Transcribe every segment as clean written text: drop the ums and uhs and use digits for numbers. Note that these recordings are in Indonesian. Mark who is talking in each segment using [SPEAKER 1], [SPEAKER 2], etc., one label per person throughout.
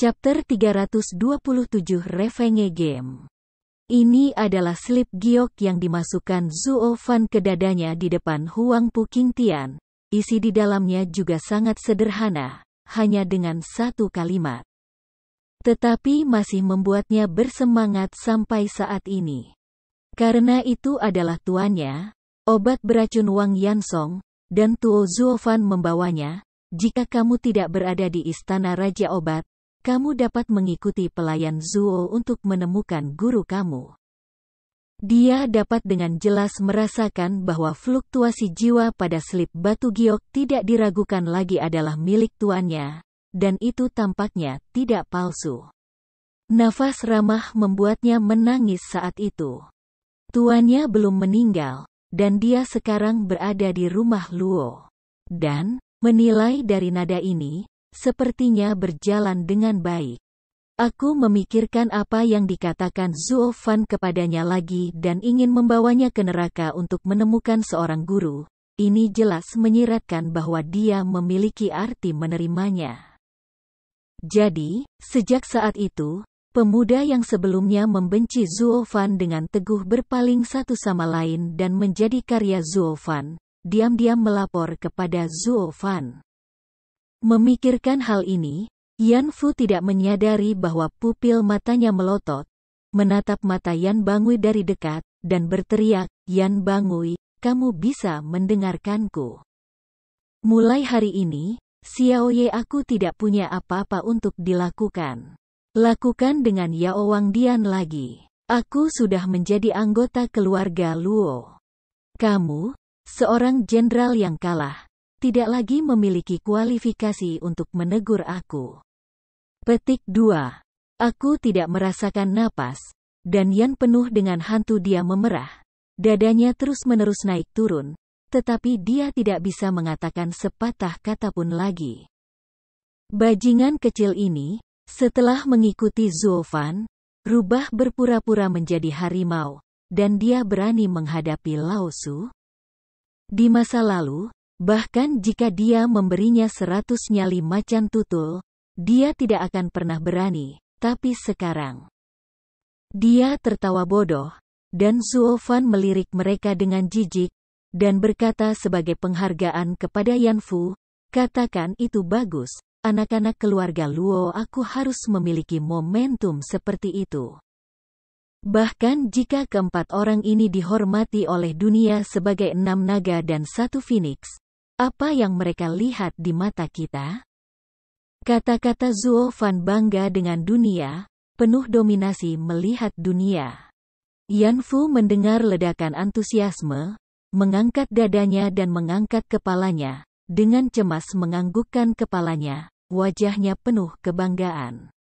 [SPEAKER 1] Chapter 327 Revenge Game. Ini adalah slip giok yang dimasukkan Zuo Fan ke dadanya di depan Huang Pu Qingtian. Isi di dalamnya juga sangat sederhana, hanya dengan satu kalimat. Tetapi masih membuatnya bersemangat sampai saat ini. Karena itu adalah tuannya, obat beracun Wang Yansong, dan Tuo Zuo Fan membawanya. Jika kamu tidak berada di istana Raja Obat, kamu dapat mengikuti pelayan Zuo untuk menemukan guru kamu. Dia dapat dengan jelas merasakan bahwa fluktuasi jiwa pada slip batu giok tidak diragukan lagi adalah milik tuannya, dan itu tampaknya tidak palsu. Nafas ramah membuatnya menangis saat itu. Tuannya belum meninggal, dan dia sekarang berada di rumah Luo. Dan, menilai dari nada ini, sepertinya berjalan dengan baik. Aku memikirkan apa yang dikatakan Zuo Fan kepadanya lagi dan ingin membawanya ke neraka untuk menemukan seorang guru. Ini jelas menyiratkan bahwa dia memiliki arti menerimanya. Jadi, sejak saat itu, pemuda yang sebelumnya membenci Zuo Fan dengan teguh berpaling satu sama lain dan menjadi karya Zuo Fan, diam-diam melapor kepada Zuo Fan. Memikirkan hal ini, Yan Fu tidak menyadari bahwa pupil matanya melotot, menatap mata Yan Bangui dari dekat, dan berteriak, "Yan Bangui, kamu bisa mendengarkanku. Mulai hari ini, Xiaoye aku tidak punya apa-apa untuk dilakukan. Lakukan dengan Yao Wang Dian lagi. Aku sudah menjadi anggota keluarga Luo. Kamu, seorang jenderal yang kalah, tidak lagi memiliki kualifikasi untuk menegur aku." Petik 2. Aku tidak merasakan napas, dan Yan penuh dengan hantu dia memerah. Dadanya terus-menerus naik turun, tetapi dia tidak bisa mengatakan sepatah kata pun lagi. Bajingan kecil ini, setelah mengikuti Zuo Fan, rubah berpura-pura menjadi harimau, dan dia berani menghadapi Lao Su. Di masa lalu, bahkan jika dia memberinya 100 nyali macan tutul, dia tidak akan pernah berani, tapi sekarang. Dia tertawa bodoh, dan Zuo Fan melirik mereka dengan jijik, dan berkata sebagai penghargaan kepada Yan Fu, "Katakan itu bagus, anak-anak keluarga Luo aku harus memiliki momentum seperti itu." Bahkan jika keempat orang ini dihormati oleh dunia sebagai 6 naga dan 1 phoenix, apa yang mereka lihat di mata kita? Kata-kata Zuo Fan bangga dengan dunia, penuh dominasi melihat dunia. Yan Fu mendengar ledakan antusiasme, mengangkat dadanya dan mengangkat kepalanya, dengan cemas menganggukkan kepalanya, wajahnya penuh kebanggaan.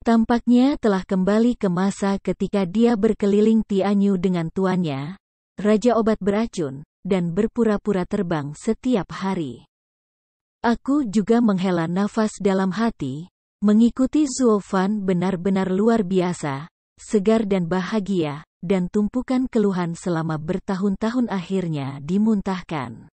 [SPEAKER 1] Tampaknya telah kembali ke masa ketika dia berkeliling Tianyu dengan tuannya, Raja Obat Beracun, dan berpura-pura terbang setiap hari. Aku juga menghela nafas dalam hati, mengikuti Zuo Fan benar-benar luar biasa, segar dan bahagia, dan tumpukan keluhan selama bertahun-tahun akhirnya dimuntahkan.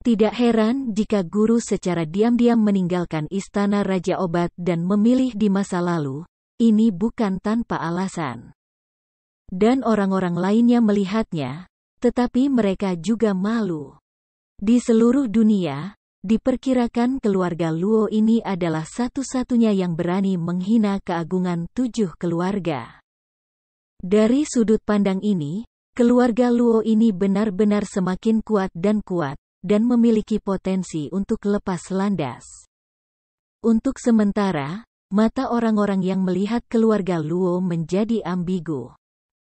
[SPEAKER 1] Tidak heran jika guru secara diam-diam meninggalkan istana Raja Obat dan memilih di masa lalu, ini bukan tanpa alasan. Dan orang-orang lainnya melihatnya, tetapi mereka juga malu. Di seluruh dunia, diperkirakan keluarga Luo ini adalah satu-satunya yang berani menghina keagungan 7 keluarga. Dari sudut pandang ini, keluarga Luo ini benar-benar semakin kuat, dan memiliki potensi untuk lepas landas. Untuk sementara, mata orang-orang yang melihat keluarga Luo menjadi ambigu.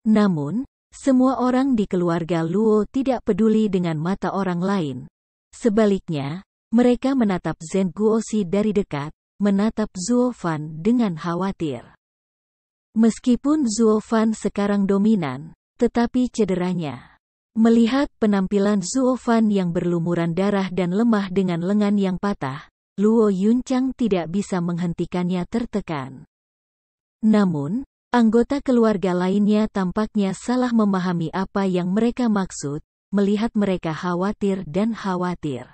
[SPEAKER 1] Namun, semua orang di keluarga Luo tidak peduli dengan mata orang lain. Sebaliknya, mereka menatap Zhen Guoxi dari dekat, menatap Zuo Fan dengan khawatir. Meskipun Zuo Fan sekarang dominan, tetapi cederanya. Melihat penampilan Zuo Fan yang berlumuran darah dan lemah dengan lengan yang patah, Luo Yunchang tidak bisa menghentikannya tertekan. Namun, anggota keluarga lainnya tampaknya salah memahami apa yang mereka maksud, melihat mereka khawatir dan khawatir.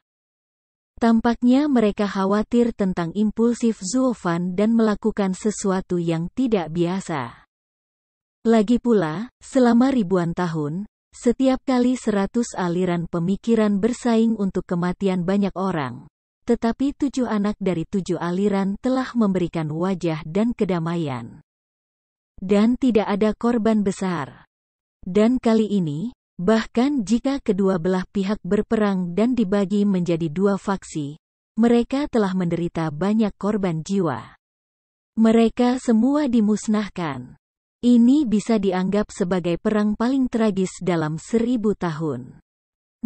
[SPEAKER 1] Tampaknya mereka khawatir tentang impulsif Zuo Fan dan melakukan sesuatu yang tidak biasa. Lagi pula, selama ribuan tahun, setiap kali 100 aliran pemikiran bersaing untuk kematian banyak orang, tetapi 7 anak dari 7 aliran telah memberikan wajah dan kedamaian. Dan tidak ada korban besar. Dan kali ini, bahkan jika kedua belah pihak berperang dan dibagi menjadi 2 faksi, mereka telah menderita banyak korban jiwa. Mereka semua dimusnahkan. Ini bisa dianggap sebagai perang paling tragis dalam 1000 tahun.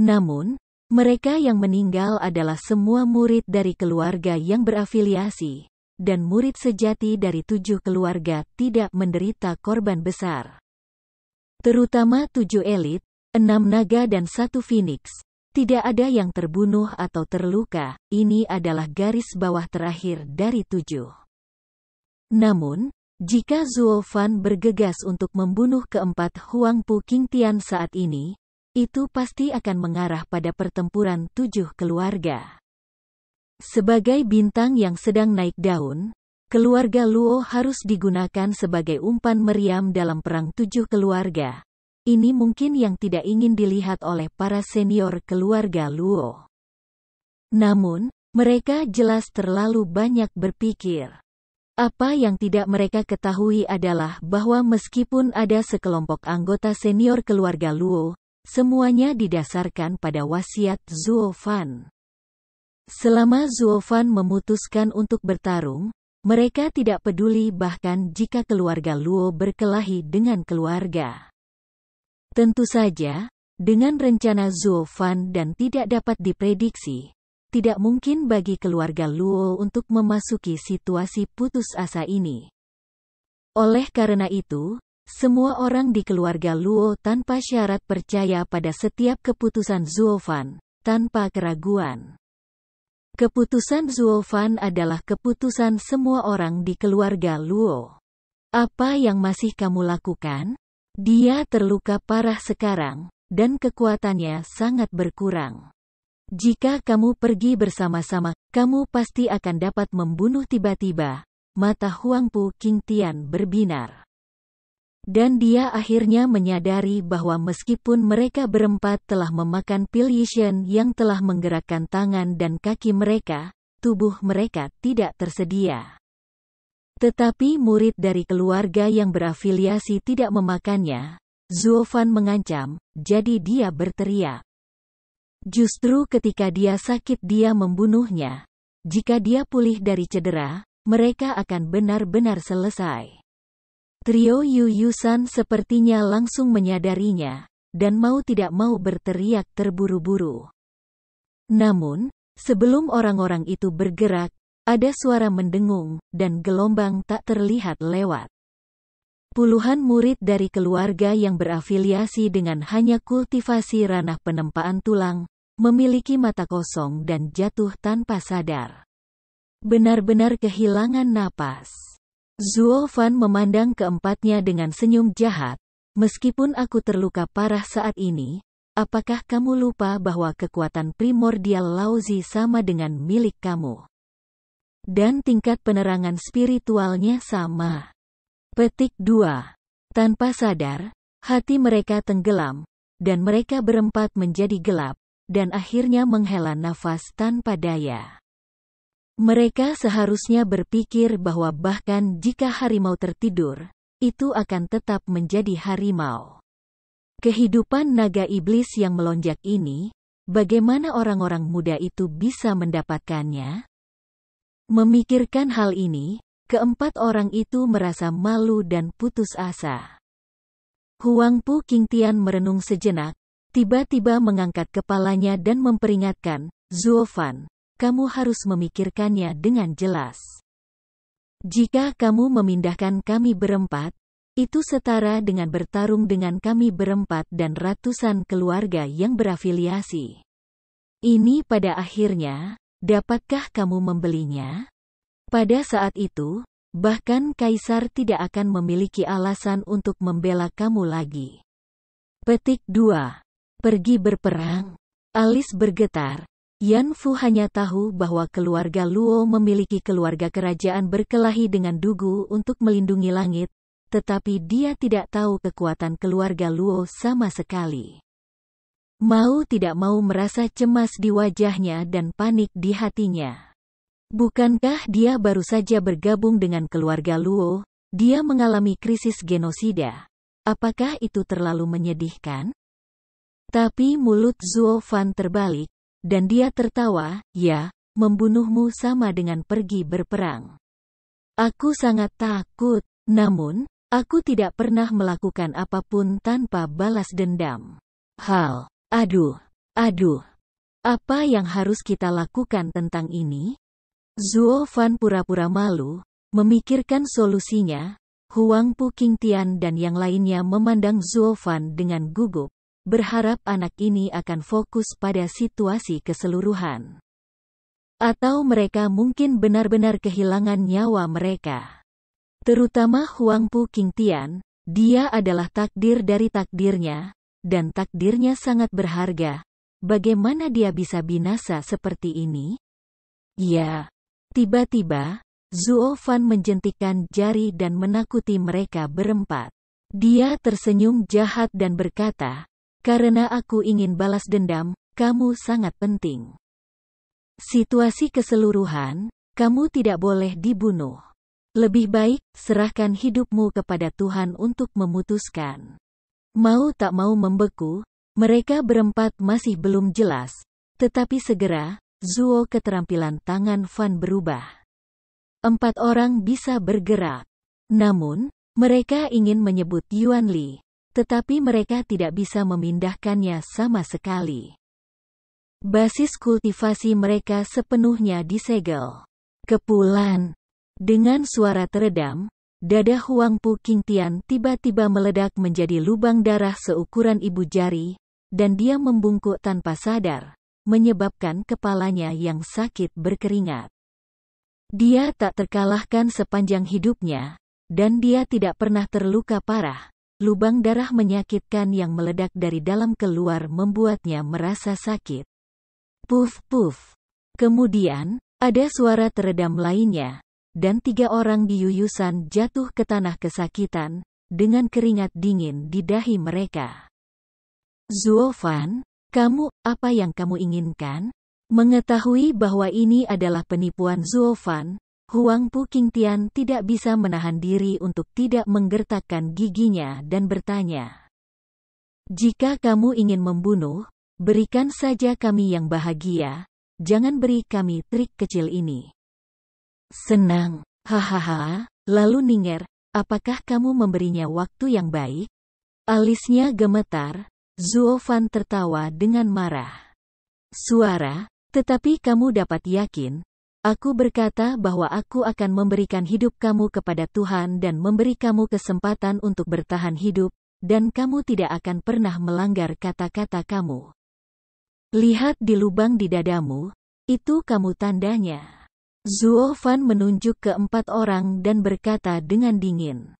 [SPEAKER 1] Namun, mereka yang meninggal adalah semua murid dari keluarga yang berafiliasi, dan murid sejati dari 7 keluarga tidak menderita korban besar. Terutama 7 elit, 6 naga dan 1 phoenix, tidak ada yang terbunuh atau terluka. Ini adalah garis bawah terakhir dari 7. Namun, jika Zuo Fan bergegas untuk membunuh keempat Huangpu Qingtian saat ini, itu pasti akan mengarah pada pertempuran 7 keluarga. Sebagai bintang yang sedang naik daun, keluarga Luo harus digunakan sebagai umpan meriam dalam perang 7 keluarga. Ini mungkin yang tidak ingin dilihat oleh para senior keluarga Luo. Namun, mereka jelas terlalu banyak berpikir. Apa yang tidak mereka ketahui adalah bahwa meskipun ada sekelompok anggota senior keluarga Luo, semuanya didasarkan pada wasiat Zuo Fan. Selama Zuo Fan memutuskan untuk bertarung, mereka tidak peduli bahkan jika keluarga Luo berkelahi dengan keluarga. Tentu saja, dengan rencana Zuo Fan dan tidak dapat diprediksi, tidak mungkin bagi keluarga Luo untuk memasuki situasi putus asa ini. Oleh karena itu, semua orang di keluarga Luo tanpa syarat percaya pada setiap keputusan Zuo Fan, tanpa keraguan. Keputusan Zuo Fan adalah keputusan semua orang di keluarga Luo. Apa yang masih kamu lakukan? Dia terluka parah sekarang, dan kekuatannya sangat berkurang. Jika kamu pergi bersama-sama, kamu pasti akan dapat membunuh tiba-tiba. Mata Huangpu Qingtian berbinar. Dan dia akhirnya menyadari bahwa meskipun mereka berempat telah memakan pil Yishen yang telah menggerakkan tangan dan kaki mereka, tubuh mereka tidak tersedia. Tetapi murid dari keluarga yang berafiliasi tidak memakannya. Zuo Fan mengancam, jadi dia berteriak. Justru ketika dia sakit dia membunuhnya. Jika dia pulih dari cedera, mereka akan benar-benar selesai. Trio Yu Yusan sepertinya langsung menyadarinya, dan mau tidak mau berteriak terburu-buru. Namun, sebelum orang-orang itu bergerak, ada suara mendengung, dan gelombang tak terlihat lewat. Puluhan murid dari keluarga yang berafiliasi dengan hanya kultivasi ranah penempaan tulang, memiliki mata kosong dan jatuh tanpa sadar. Benar-benar kehilangan napas. Zuo Fan memandang keempatnya dengan senyum jahat. Meskipun aku terluka parah saat ini, apakah kamu lupa bahwa kekuatan primordial Laozi sama dengan milik kamu? Dan tingkat penerangan spiritualnya sama. Petik 2. Tanpa sadar, hati mereka tenggelam, dan mereka berempat menjadi gelap, dan akhirnya menghela nafas tanpa daya. Mereka seharusnya berpikir bahwa bahkan jika harimau tertidur, itu akan tetap menjadi harimau. Kehidupan naga iblis yang melonjak ini, bagaimana orang-orang muda itu bisa mendapatkannya? Memikirkan hal ini, keempat orang itu merasa malu dan putus asa. Huangpu Qingtian merenung sejenak, tiba-tiba mengangkat kepalanya dan memperingatkan, Zuo Fan, kamu harus memikirkannya dengan jelas. Jika kamu memindahkan kami berempat, itu setara dengan bertarung dengan kami berempat dan ratusan keluarga yang berafiliasi. Ini pada akhirnya, dapatkah kamu membelinya? Pada saat itu, bahkan Kaisar tidak akan memiliki alasan untuk membela kamu lagi. Petik 2. Pergi berperang. Alis bergetar, Yan Fu hanya tahu bahwa keluarga Luo memiliki keluarga kerajaan berkelahi dengan Dugu untuk melindungi langit, tetapi dia tidak tahu kekuatan keluarga Luo sama sekali. Mau tidak mau merasa cemas di wajahnya dan panik di hatinya. Bukankah dia baru saja bergabung dengan keluarga Luo? Dia mengalami krisis genosida. Apakah itu terlalu menyedihkan? Tapi mulut Zuo Fan terbalik, dan dia tertawa, ya, membunuhmu sama dengan pergi berperang. Aku sangat takut, namun, aku tidak pernah melakukan apapun tanpa balas dendam. Aduh, apa yang harus kita lakukan tentang ini? Zuo Fan pura-pura malu, memikirkan solusinya. Huang Pu Qingtian dan yang lainnya memandang Zuo Fan dengan gugup, berharap anak ini akan fokus pada situasi keseluruhan. Atau mereka mungkin benar-benar kehilangan nyawa mereka. Terutama Huang Pu Qingtian, dia adalah takdir dari takdirnya, dan takdirnya sangat berharga. Bagaimana dia bisa binasa seperti ini? Ya. Tiba-tiba, Zuo Fan menjentikkan jari dan menakuti mereka berempat. Dia tersenyum jahat dan berkata, "Karena aku ingin balas dendam, kamu sangat penting. Situasi keseluruhan, kamu tidak boleh dibunuh. Lebih baik, serahkan hidupmu kepada Tuhan untuk memutuskan." Mau tak mau membeku, mereka berempat masih belum jelas, tetapi segera, Zuo keterampilan tangan Fan berubah. 4 orang bisa bergerak. Namun, mereka ingin menyebut Yuan Li, tetapi mereka tidak bisa memindahkannya sama sekali. Basis kultivasi mereka sepenuhnya disegel. Kepulan. Dengan suara teredam, dada Huang Pu Qingtian tiba-tiba meledak menjadi lubang darah seukuran ibu jari, dan dia membungkuk tanpa sadar, menyebabkan kepalanya yang sakit berkeringat. Dia tak terkalahkan sepanjang hidupnya, dan dia tidak pernah terluka parah. Lubang darah menyakitkan yang meledak dari dalam keluar membuatnya merasa sakit. Puf-puf. Kemudian, ada suara teredam lainnya, dan 3 orang di yuyusan jatuh ke tanah kesakitan, dengan keringat dingin di dahi mereka. Zuo Fan, kamu, apa yang kamu inginkan? Mengetahui bahwa ini adalah penipuan Zuo Fan, Huang Pu Qingtian tidak bisa menahan diri untuk tidak menggertakkan giginya dan bertanya. Jika kamu ingin membunuh, berikan saja kami yang bahagia, jangan beri kami trik kecil ini. Senang, hahaha, lalu Ninger, apakah kamu memberinya waktu yang baik? Alisnya gemetar, Zuo Fan tertawa dengan marah. Suara, tetapi kamu dapat yakin, aku berkata bahwa aku akan memberikan hidup kamu kepada Tuhan dan memberi kamu kesempatan untuk bertahan hidup, dan kamu tidak akan pernah melanggar kata-kata kamu. Lihat di lubang di dadamu, itu kamu tandanya. Zuo Fan menunjuk ke 4 orang dan berkata dengan dingin.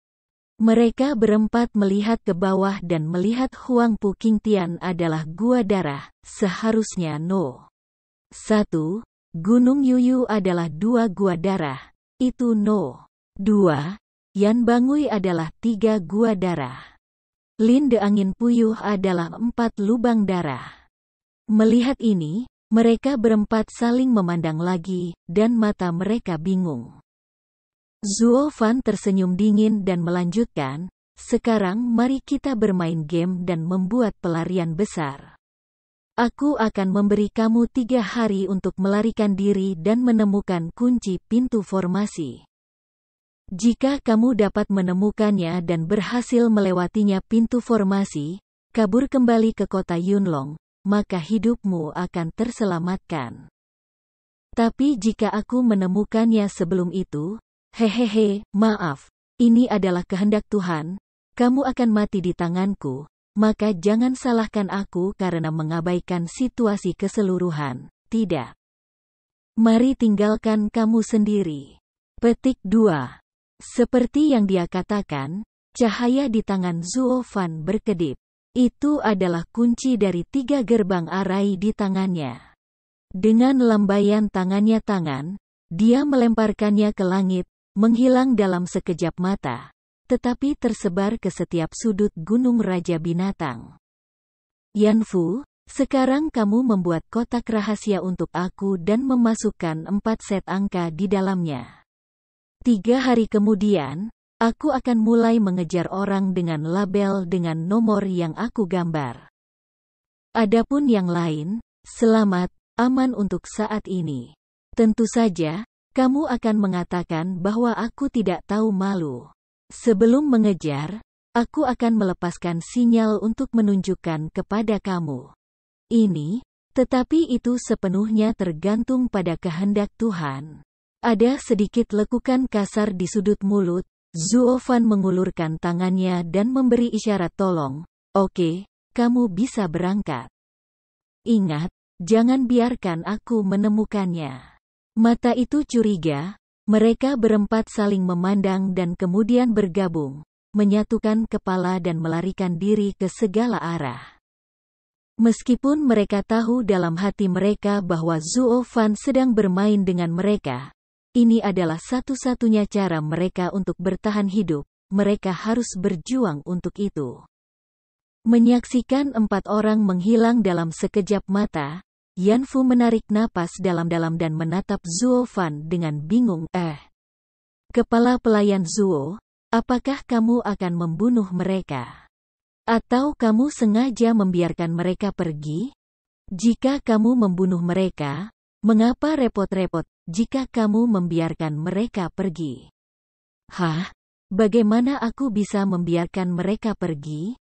[SPEAKER 1] Mereka berempat melihat ke bawah dan melihat Huang Pu Qingtian adalah gua darah, seharusnya no. 1. Gunung Yuyu adalah 2 gua darah, itu no. 2. Yan Bangui adalah 3 gua darah. Lin De Angin Puyuh adalah 4 lubang darah. Melihat ini, mereka berempat saling memandang lagi, dan mata mereka bingung. Zuo Fan tersenyum dingin dan melanjutkan, sekarang mari kita bermain game dan membuat pelarian besar. Aku akan memberi kamu 3 hari untuk melarikan diri dan menemukan kunci pintu formasi. Jika kamu dapat menemukannya dan berhasil melewatinya pintu formasi, kabur kembali ke kota Yunlong, maka hidupmu akan terselamatkan. Tapi jika aku menemukannya sebelum itu, hehehe, maaf, ini adalah kehendak Tuhan, kamu akan mati di tanganku, maka jangan salahkan aku karena mengabaikan situasi keseluruhan, tidak. Mari tinggalkan kamu sendiri. Petik 2. Seperti yang dia katakan, cahaya di tangan Zuo Fan berkedip. Itu adalah kunci dari 3 gerbang arai di tangannya. Dengan lambaian tangan, dia melemparkannya ke langit, menghilang dalam sekejap mata, tetapi tersebar ke setiap sudut gunung Raja Binatang. Yanfu, sekarang kamu membuat kotak rahasia untuk aku dan memasukkan 4 set angka di dalamnya. 3 hari kemudian, aku akan mulai mengejar orang dengan label dengan nomor yang aku gambar. Adapun yang lain, selamat, aman untuk saat ini. Tentu saja, kamu akan mengatakan bahwa aku tidak tahu malu. Sebelum mengejar, aku akan melepaskan sinyal untuk menunjukkan kepada kamu. Tetapi itu sepenuhnya tergantung pada kehendak Tuhan. Ada sedikit lekukan kasar di sudut mulut, Zuo Fan mengulurkan tangannya dan memberi isyarat tolong. Oke, kamu bisa berangkat. Ingat, jangan biarkan aku menemukannya. Mata itu curiga, mereka berempat saling memandang dan kemudian bergabung, menyatukan kepala dan melarikan diri ke segala arah. Meskipun mereka tahu dalam hati mereka bahwa Zuo Fan sedang bermain dengan mereka, ini adalah satu-satunya cara mereka untuk bertahan hidup, mereka harus berjuang untuk itu. Menyaksikan 4 orang menghilang dalam sekejap mata, Yanfu menarik napas dalam-dalam dan menatap Zuo Fan dengan bingung. Kepala pelayan Zuo, apakah kamu akan membunuh mereka? Atau kamu sengaja membiarkan mereka pergi? Jika kamu membunuh mereka, mengapa repot-repot jika kamu membiarkan mereka pergi? Hah? Bagaimana aku bisa membiarkan mereka pergi?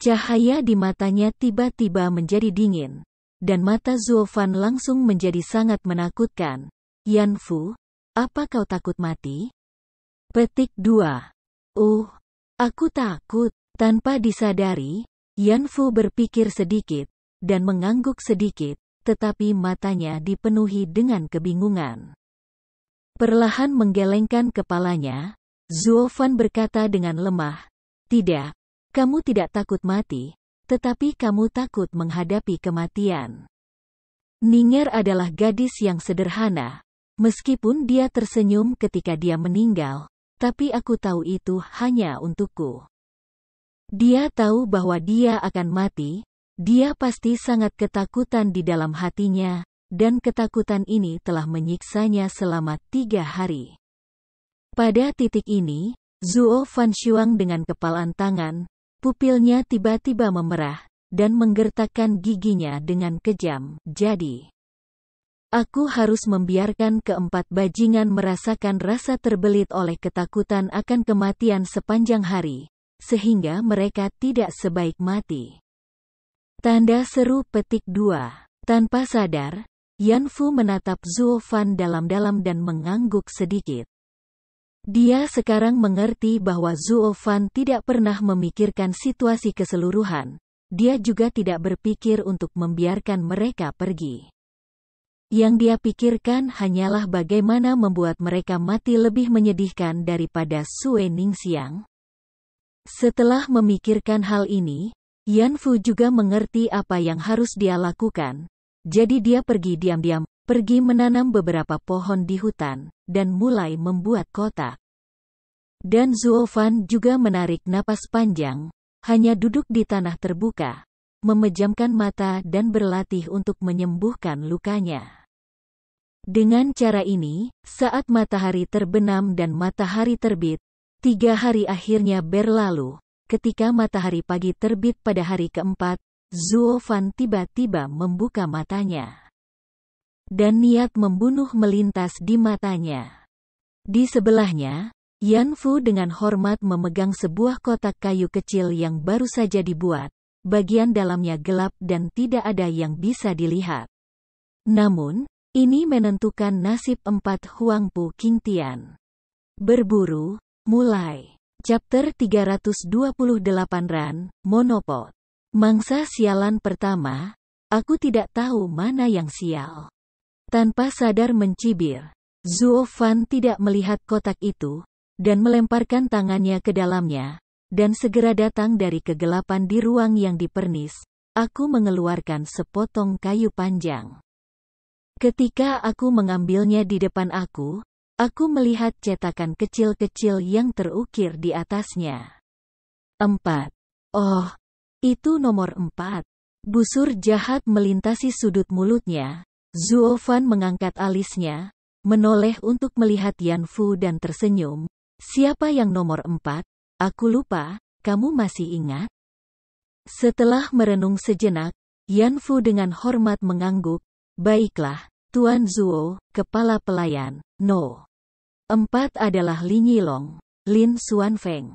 [SPEAKER 1] Cahaya di matanya tiba-tiba menjadi dingin, dan mata Zuo Fan langsung menjadi sangat menakutkan. Yanfu, apa kau takut mati? Petik 2. Aku takut. Tanpa disadari, Yanfu berpikir sedikit, dan mengangguk sedikit, tetapi matanya dipenuhi dengan kebingungan. Perlahan menggelengkan kepalanya, Zuo Fan berkata dengan lemah, tidak. Kamu tidak takut mati, tetapi kamu takut menghadapi kematian. Ning'er adalah gadis yang sederhana. Meskipun dia tersenyum ketika dia meninggal, tapi aku tahu itu hanya untukku. Dia tahu bahwa dia akan mati, dia pasti sangat ketakutan di dalam hatinya, dan ketakutan ini telah menyiksanya selama 3 hari. Pada titik ini, Zuo Fan Shuang dengan kepalan tangan, pupilnya tiba-tiba memerah, dan menggertakkan giginya dengan kejam. Jadi, aku harus membiarkan keempat bajingan merasakan rasa terbelit oleh ketakutan akan kematian sepanjang hari, sehingga mereka tidak sebaik mati. Tanda seru petik 2. Tanpa sadar, Yanfu menatap Zuo Fan dalam-dalam dan mengangguk sedikit. Dia sekarang mengerti bahwa Zuo Fan tidak pernah memikirkan situasi keseluruhan. Dia juga tidak berpikir untuk membiarkan mereka pergi. Yang dia pikirkan hanyalah bagaimana membuat mereka mati lebih menyedihkan daripada Sue Ningxiang. Setelah memikirkan hal ini, Yanfu juga mengerti apa yang harus dia lakukan. Jadi dia pergi diam-diam, pergi menanam beberapa pohon di hutan, dan mulai membuat kotak. Dan Zuo Fan juga menarik napas panjang, hanya duduk di tanah terbuka, memejamkan mata dan berlatih untuk menyembuhkan lukanya. Dengan cara ini, saat matahari terbenam dan matahari terbit, 3 hari akhirnya berlalu. Ketika matahari pagi terbit pada hari keempat, Zuo Fan tiba-tiba membuka matanya. Dan niat membunuh melintas di matanya. Di sebelahnya, Yanfu dengan hormat memegang sebuah kotak kayu kecil yang baru saja dibuat. Bagian dalamnya gelap dan tidak ada yang bisa dilihat. Namun, ini menentukan nasib 4 Huangpu Qingtian. Berburu, mulai. Chapter 328 Ran, Monopod. Mangsa sialan pertama, aku tidak tahu mana yang sial. Tanpa sadar mencibir, Zuo Fan tidak melihat kotak itu, dan melemparkan tangannya ke dalamnya, dan segera datang dari kegelapan di ruang yang dipernis, aku mengeluarkan sepotong kayu panjang. Ketika aku mengambilnya di depan aku melihat cetakan kecil-kecil yang terukir di atasnya. 4. Oh, itu nomor 4. Busur jahat melintasi sudut mulutnya. Zuo Fan mengangkat alisnya, menoleh untuk melihat Yan Fu dan tersenyum. Siapa yang nomor 4? Aku lupa, kamu masih ingat? Setelah merenung sejenak, Yan Fu dengan hormat mengangguk. Baiklah, Tuan Zuo, kepala pelayan. No. 4 adalah Lin Yilong, Lin Xuanfeng.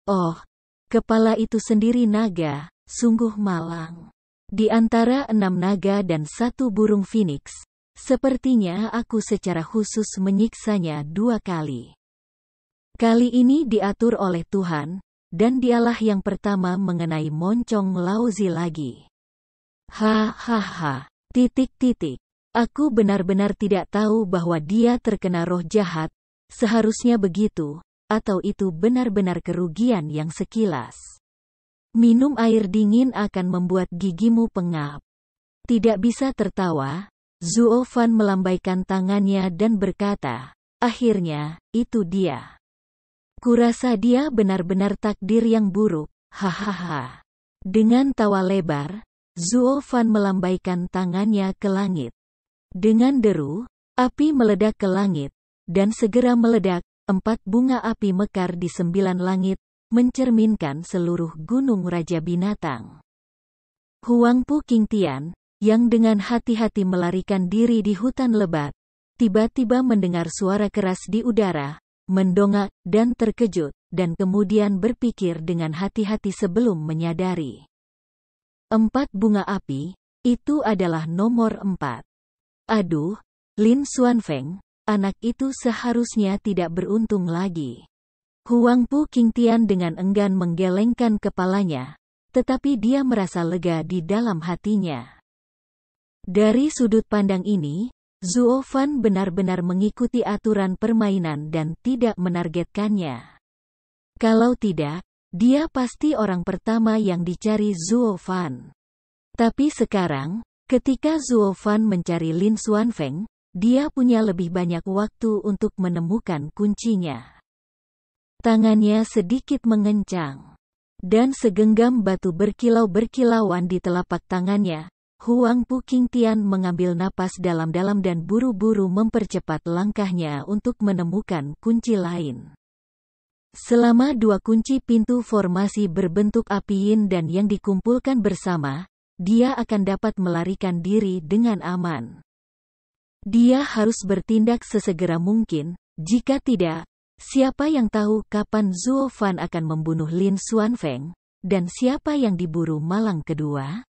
[SPEAKER 1] Oh, kepala itu sendiri naga, sungguh malang. Di antara 6 naga dan 1 burung phoenix, sepertinya aku secara khusus menyiksanya 2 kali. Kali ini diatur oleh Tuhan, dan dialah yang pertama mengenai moncong Laozi lagi. Hahaha. Aku benar-benar tidak tahu bahwa dia terkena roh jahat, seharusnya begitu, atau itu benar-benar kerugian yang sekilas. Minum air dingin akan membuat gigimu pengap. Tidak bisa tertawa, Zuo Fan melambaikan tangannya dan berkata, akhirnya, itu dia. Kurasa dia benar-benar takdir yang buruk, hahaha. Dengan tawa lebar, Zuo Fan melambaikan tangannya ke langit. Dengan deru, api meledak ke langit, dan segera meledak, 4 bunga api mekar di 9 langit, mencerminkan seluruh gunung Raja Binatang. Huang Pu Qingtian, yang dengan hati-hati melarikan diri di hutan lebat, tiba-tiba mendengar suara keras di udara, mendongak dan terkejut, dan kemudian berpikir dengan hati-hati sebelum menyadari. 4 bunga api, itu adalah nomor 4. Aduh, Lin Xuanfeng, anak itu seharusnya tidak beruntung lagi. Huang Pu Qingtian dengan enggan menggelengkan kepalanya, tetapi dia merasa lega di dalam hatinya. Dari sudut pandang ini, Zuo Fan benar-benar mengikuti aturan permainan dan tidak menargetkannya. Kalau tidak, dia pasti orang pertama yang dicari Zuo Fan. Tapi sekarang, ketika Zuo Fan mencari Lin Xuanfeng, dia punya lebih banyak waktu untuk menemukan kuncinya. Tangannya sedikit mengencang. Dan segenggam batu berkilau-berkilauan di telapak tangannya, Huang Pu Qingtian mengambil napas dalam-dalam dan buru-buru mempercepat langkahnya untuk menemukan kunci lain. Selama 2 kunci pintu formasi berbentuk api yin dan yang dikumpulkan bersama, dia akan dapat melarikan diri dengan aman. Dia harus bertindak sesegera mungkin, jika tidak, siapa yang tahu kapan Zuo Fan akan membunuh Lin Xuanfeng, dan siapa yang diburu malang kedua?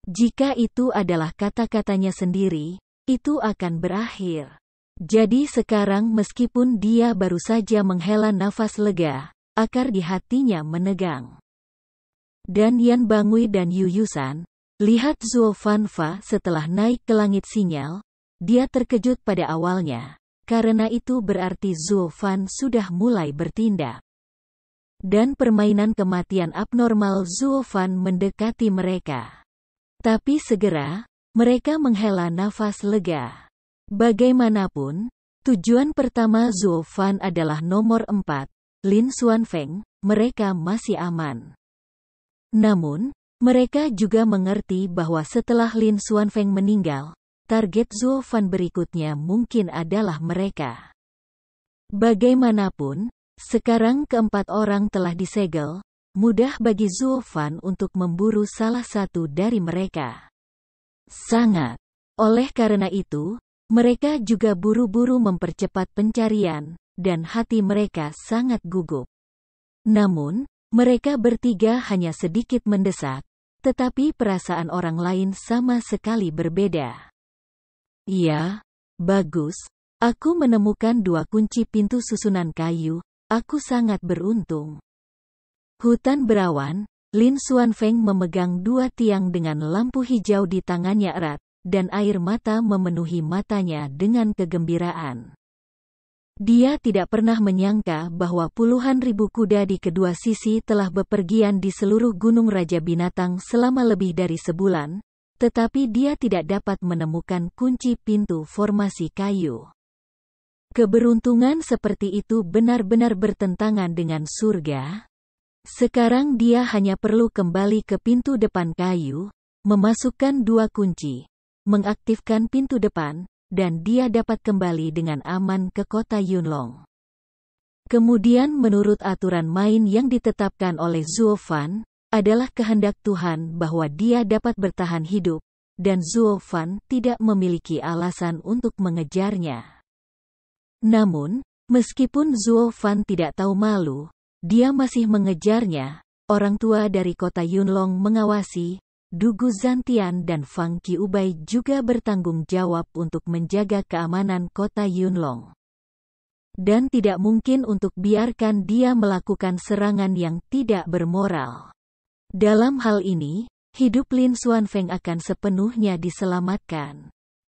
[SPEAKER 1] Jika itu adalah kata-katanya sendiri, itu akan berakhir. Jadi sekarang meskipun dia baru saja menghela nafas lega, akar di hatinya menegang. Dan Yan Bangui dan Yu Yusan, lihat Zuo Fan Fa setelah naik ke langit sinyal, dia terkejut pada awalnya, karena itu berarti Zuo Fan sudah mulai bertindak. Dan permainan kematian abnormal Zuo Fan mendekati mereka. Tapi segera, mereka menghela nafas lega. Bagaimanapun, tujuan pertama Zuo Fan adalah nomor 4, Lin Xuanfeng, mereka masih aman. Namun, mereka juga mengerti bahwa setelah Lin Xuanfeng meninggal, target Zuo Fan berikutnya mungkin adalah mereka. Bagaimanapun, sekarang keempat orang telah disegel, mudah bagi Zuo Fan untuk memburu salah satu dari mereka. Sangat. Oleh karena itu, mereka juga buru-buru mempercepat pencarian, dan hati mereka sangat gugup. Namun, mereka bertiga hanya sedikit mendesak, tetapi perasaan orang lain sama sekali berbeda. Ya, bagus. Aku menemukan 2 kunci pintu susunan kayu, aku sangat beruntung. Hutan berawan, Lin Xuanfeng memegang 2 tiang dengan lampu hijau di tangannya erat, dan air mata memenuhi matanya dengan kegembiraan. Dia tidak pernah menyangka bahwa puluhan ribu kuda di kedua sisi telah bepergian di seluruh gunung Raja Binatang selama lebih dari sebulan, tetapi dia tidak dapat menemukan kunci pintu formasi kayu. Keberuntungan seperti itu benar-benar bertentangan dengan surga. Sekarang dia hanya perlu kembali ke pintu depan kayu, memasukkan 2 kunci, mengaktifkan pintu depan, dan dia dapat kembali dengan aman ke kota Yunlong. Kemudian menurut aturan main yang ditetapkan oleh Zuo Fan, adalah kehendak Tuhan bahwa dia dapat bertahan hidup, dan Zuo Fan tidak memiliki alasan untuk mengejarnya. Namun, meskipun Zuo Fan tidak tahu malu, dia masih mengejarnya. Orang tua dari kota Yunlong mengawasi, Dugu Zantian dan Fang Qiubai juga bertanggung jawab untuk menjaga keamanan kota Yunlong. Dan tidak mungkin untuk biarkan dia melakukan serangan yang tidak bermoral. Dalam hal ini, hidup Lin Xuanfeng akan sepenuhnya diselamatkan.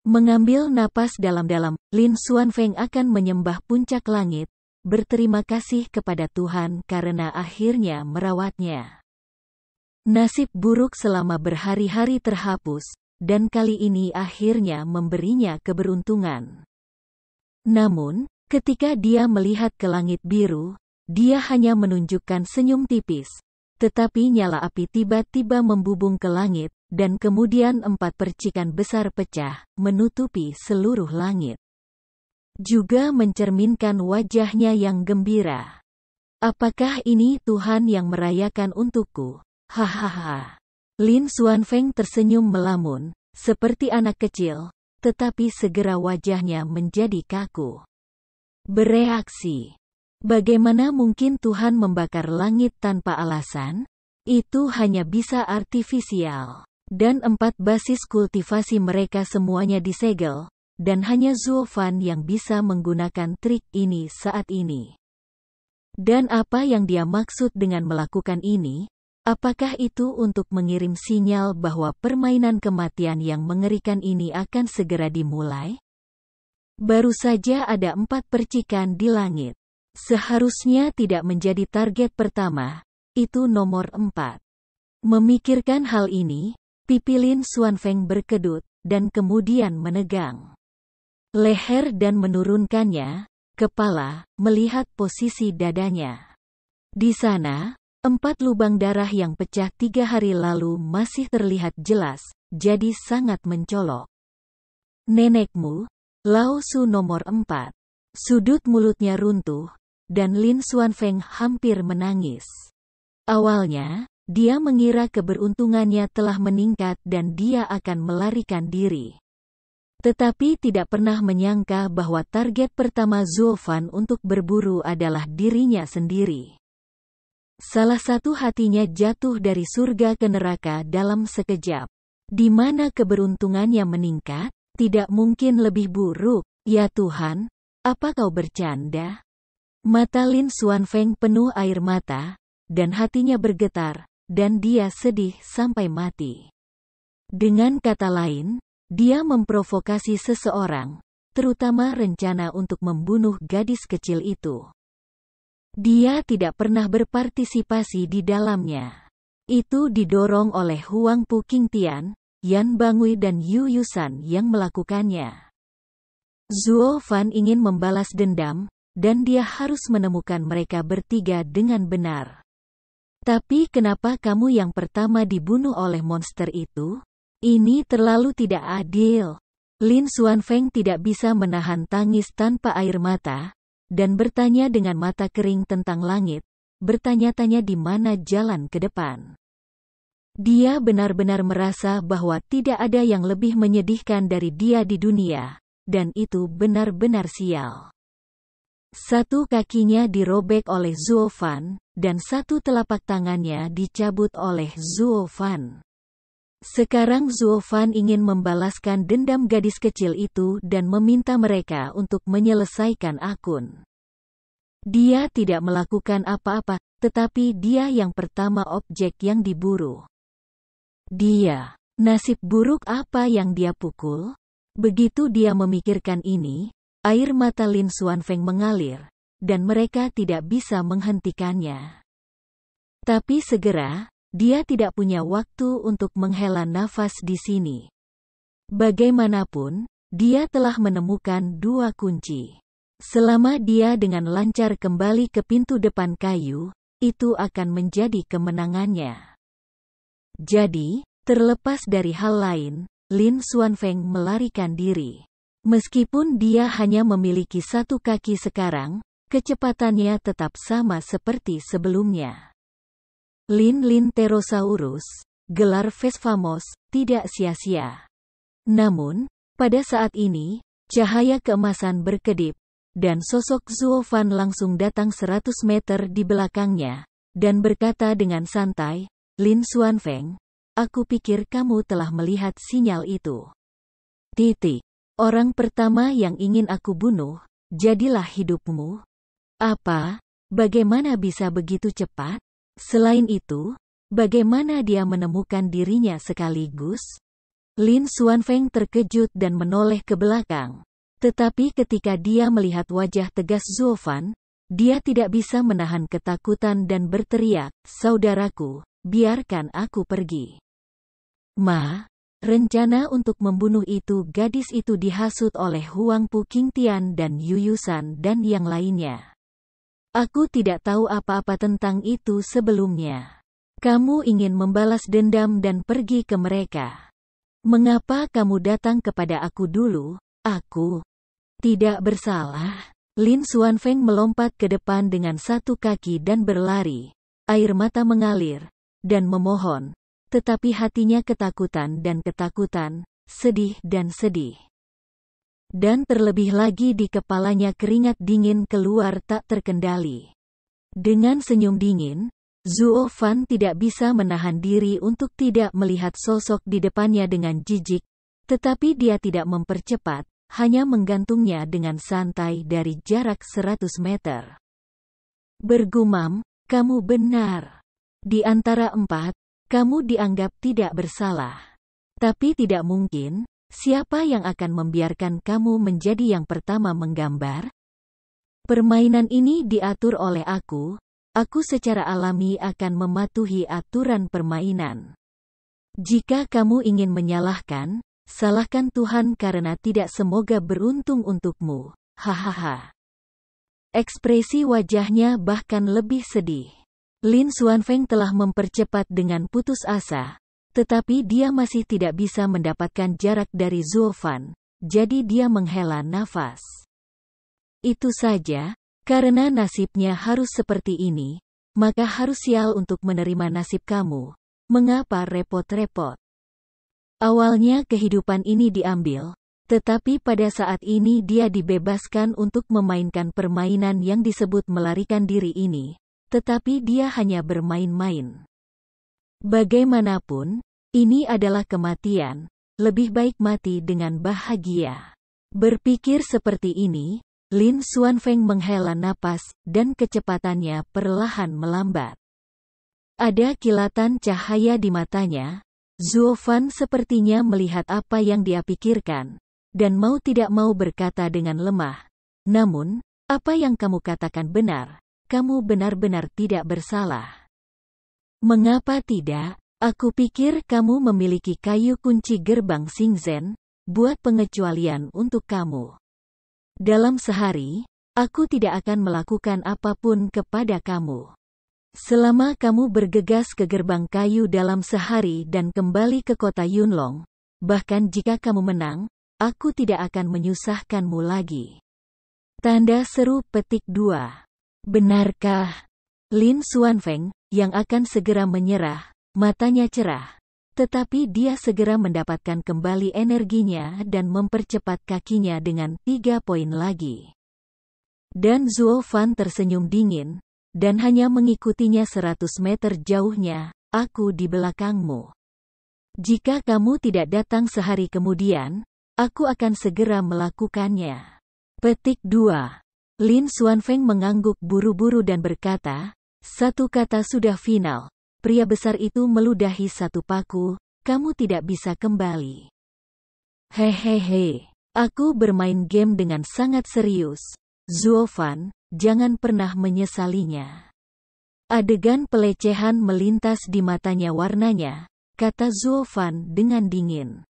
[SPEAKER 1] Mengambil napas dalam-dalam, Lin Xuanfeng akan menyembah puncak langit, berterima kasih kepada Tuhan karena akhirnya merawatnya. Nasib buruk selama berhari-hari terhapus, dan kali ini akhirnya memberinya keberuntungan. Namun, ketika dia melihat ke langit biru, dia hanya menunjukkan senyum tipis. Tetapi nyala api tiba-tiba membubung ke langit, dan kemudian 4 percikan besar pecah, menutupi seluruh langit. Juga mencerminkan wajahnya yang gembira. Apakah ini Tuhan yang merayakan untukku? Hahaha. Lin Xuanfeng tersenyum melamun, seperti anak kecil, tetapi segera wajahnya menjadi kaku. Bereaksi. Bagaimana mungkin Tuhan membakar langit tanpa alasan? Itu hanya bisa artifisial. Dan 4 basis kultivasi mereka semuanya disegel, dan hanya Zuo Fan yang bisa menggunakan trik ini saat ini. Dan apa yang dia maksud dengan melakukan ini? Apakah itu untuk mengirim sinyal bahwa permainan kematian yang mengerikan ini akan segera dimulai? Baru saja ada 4 percikan di langit. Seharusnya tidak menjadi target pertama, itu nomor 4. Memikirkan hal ini, pipi Lin Xuanfeng berkedut, dan kemudian menegang leher dan menurunkannya, kepala, melihat posisi dadanya. Di sana, 4 lubang darah yang pecah 3 hari lalu masih terlihat jelas, jadi sangat mencolok. Nenekmu, Lao Su nomor 4. Sudut mulutnya runtuh, dan Lin Xuanfeng hampir menangis. Awalnya, dia mengira keberuntungannya telah meningkat dan dia akan melarikan diri. Tetapi tidak pernah menyangka bahwa target pertama Zuo Fan untuk berburu adalah dirinya sendiri. Salah satu hatinya jatuh dari surga ke neraka dalam sekejap. Di mana keberuntungannya meningkat? Tidak mungkin lebih buruk, ya Tuhan, apa kau bercanda? Mata Lin Xuanfeng penuh air mata, dan hatinya bergetar, dan dia sedih sampai mati. Dengan kata lain, dia memprovokasi seseorang, terutama rencana untuk membunuh gadis kecil itu. Dia tidak pernah berpartisipasi di dalamnya. Itu didorong oleh Huang Pu Qingtian, Yan Bangui dan Yu Yusan yang melakukannya. Zuo Fan ingin membalas dendam, dan dia harus menemukan mereka bertiga dengan benar. Tapi kenapa kamu yang pertama dibunuh oleh monster itu? Ini terlalu tidak adil. Lin Xuanfeng tidak bisa menahan tangis tanpa air mata, dan bertanya dengan mata kering tentang langit, bertanya-tanya di mana jalan ke depan. Dia benar-benar merasa bahwa tidak ada yang lebih menyedihkan dari dia di dunia, dan itu benar-benar sial. Satu kakinya dirobek oleh Zuo Fan, dan satu telapak tangannya dicabut oleh Zuo Fan. Sekarang Zuo Fan ingin membalaskan dendam gadis kecil itu dan meminta mereka untuk menyelesaikan akun. Dia tidak melakukan apa-apa, tetapi dia yang pertama objek yang diburu. Dia, nasib buruk apa yang dia pukul? Begitu dia memikirkan ini, air mata Lin Xuanfeng mengalir, dan mereka tidak bisa menghentikannya. Tapi segera, dia tidak punya waktu untuk menghela nafas di sini. Bagaimanapun, dia telah menemukan dua kunci. Selama dia dengan lancar kembali ke pintu depan kayu, itu akan menjadi kemenangannya. Jadi, terlepas dari hal lain, Lin Xuanfeng melarikan diri. Meskipun dia hanya memiliki satu kaki sekarang, kecepatannya tetap sama seperti sebelumnya. Lin Pterosaurus, gelar Vesphamos, tidak sia-sia. Namun, pada saat ini, cahaya keemasan berkedip, dan sosok Zuo Fan langsung datang 100 meter di belakangnya, dan berkata dengan santai, Lin Xuanfeng, aku pikir kamu telah melihat sinyal itu. Orang pertama yang ingin aku bunuh, jadilah hidupmu. Apa? Bagaimana bisa begitu cepat? Selain itu, bagaimana dia menemukan dirinya sekaligus? Lin Xuanfeng terkejut dan menoleh ke belakang. Tetapi ketika dia melihat wajah tegas Zuo Fan, dia tidak bisa menahan ketakutan dan berteriak, saudaraku, biarkan aku pergi. Rencana untuk membunuh gadis itu dihasut oleh Huang Pu Qingtian dan Yuyusan dan yang lainnya. Aku tidak tahu apa-apa tentang itu sebelumnya. Kamu ingin membalas dendam dan pergi ke mereka. Mengapa kamu datang kepada aku dulu? Aku tidak bersalah. Lin Xuanfeng melompat ke depan dengan satu kaki dan berlari. Air mata mengalir, dan memohon. Tetapi hatinya ketakutan, sedih dan sedih. Dan terlebih lagi di kepalanya keringat dingin keluar tak terkendali. Dengan senyum dingin, Zuo Fan tidak bisa menahan diri untuk tidak melihat sosok di depannya dengan jijik, tetapi dia tidak mempercepat, hanya menggantungnya dengan santai dari jarak 100 meter. Bergumam, kamu benar. Di antara 4, kamu dianggap tidak bersalah. Tapi tidak mungkin, siapa yang akan membiarkan kamu menjadi yang pertama menggambar? Permainan ini diatur oleh aku secara alami akan mematuhi aturan permainan. Jika kamu ingin menyalahkan, salahkan Tuhan karena tidak semoga beruntung untukmu. Hahaha. Ekspresi wajahnya bahkan lebih sedih. Lin Xuanfeng telah mempercepat dengan putus asa, tetapi dia masih tidak bisa mendapatkan jarak dari Zuo Fan, jadi dia menghela nafas. Itu saja. Karena nasibnya harus seperti ini, maka harus sial untuk menerima nasib kamu. Mengapa repot-repot? Awalnya kehidupan ini diambil, tetapi pada saat ini dia dibebaskan untuk memainkan permainan yang disebut melarikan diri ini, tetapi dia hanya bermain-main. Bagaimanapun, ini adalah kematian, lebih baik mati dengan bahagia. Berpikir seperti ini, Lin Xuanfeng menghela napas, dan kecepatannya perlahan melambat. Ada kilatan cahaya di matanya. Zuo Fan sepertinya melihat apa yang dia pikirkan, dan mau tidak mau berkata dengan lemah, namun, apa yang kamu katakan benar, kamu benar-benar tidak bersalah. Mengapa tidak? Aku pikir kamu memiliki kayu kunci gerbang Xingzhen, buat pengecualian untuk kamu. Dalam sehari, aku tidak akan melakukan apapun kepada kamu. Selama kamu bergegas ke gerbang kayu dalam sehari dan kembali ke kota Yunlong, bahkan jika kamu menang, aku tidak akan menyusahkanmu lagi. Tanda seru petik 2. Benarkah? Lin Xuanfeng, yang akan segera menyerah, matanya cerah. Tetapi dia segera mendapatkan kembali energinya dan mempercepat kakinya dengan 3 poin lagi. Dan Zuo Fan tersenyum dingin, dan hanya mengikutinya 100 meter jauhnya, aku di belakangmu. Jika kamu tidak datang sehari kemudian, aku akan segera melakukannya. Petik 2. Lin Xuanfeng mengangguk buru-buru dan berkata, satu kata sudah final. Pria besar itu meludahi satu paku, kamu tidak bisa kembali. Hehehe, aku bermain game dengan sangat serius. Zuo Fan, jangan pernah menyesalinya. Adegan pelecehan melintas di matanya warnanya, kata Zuo Fan dengan dingin.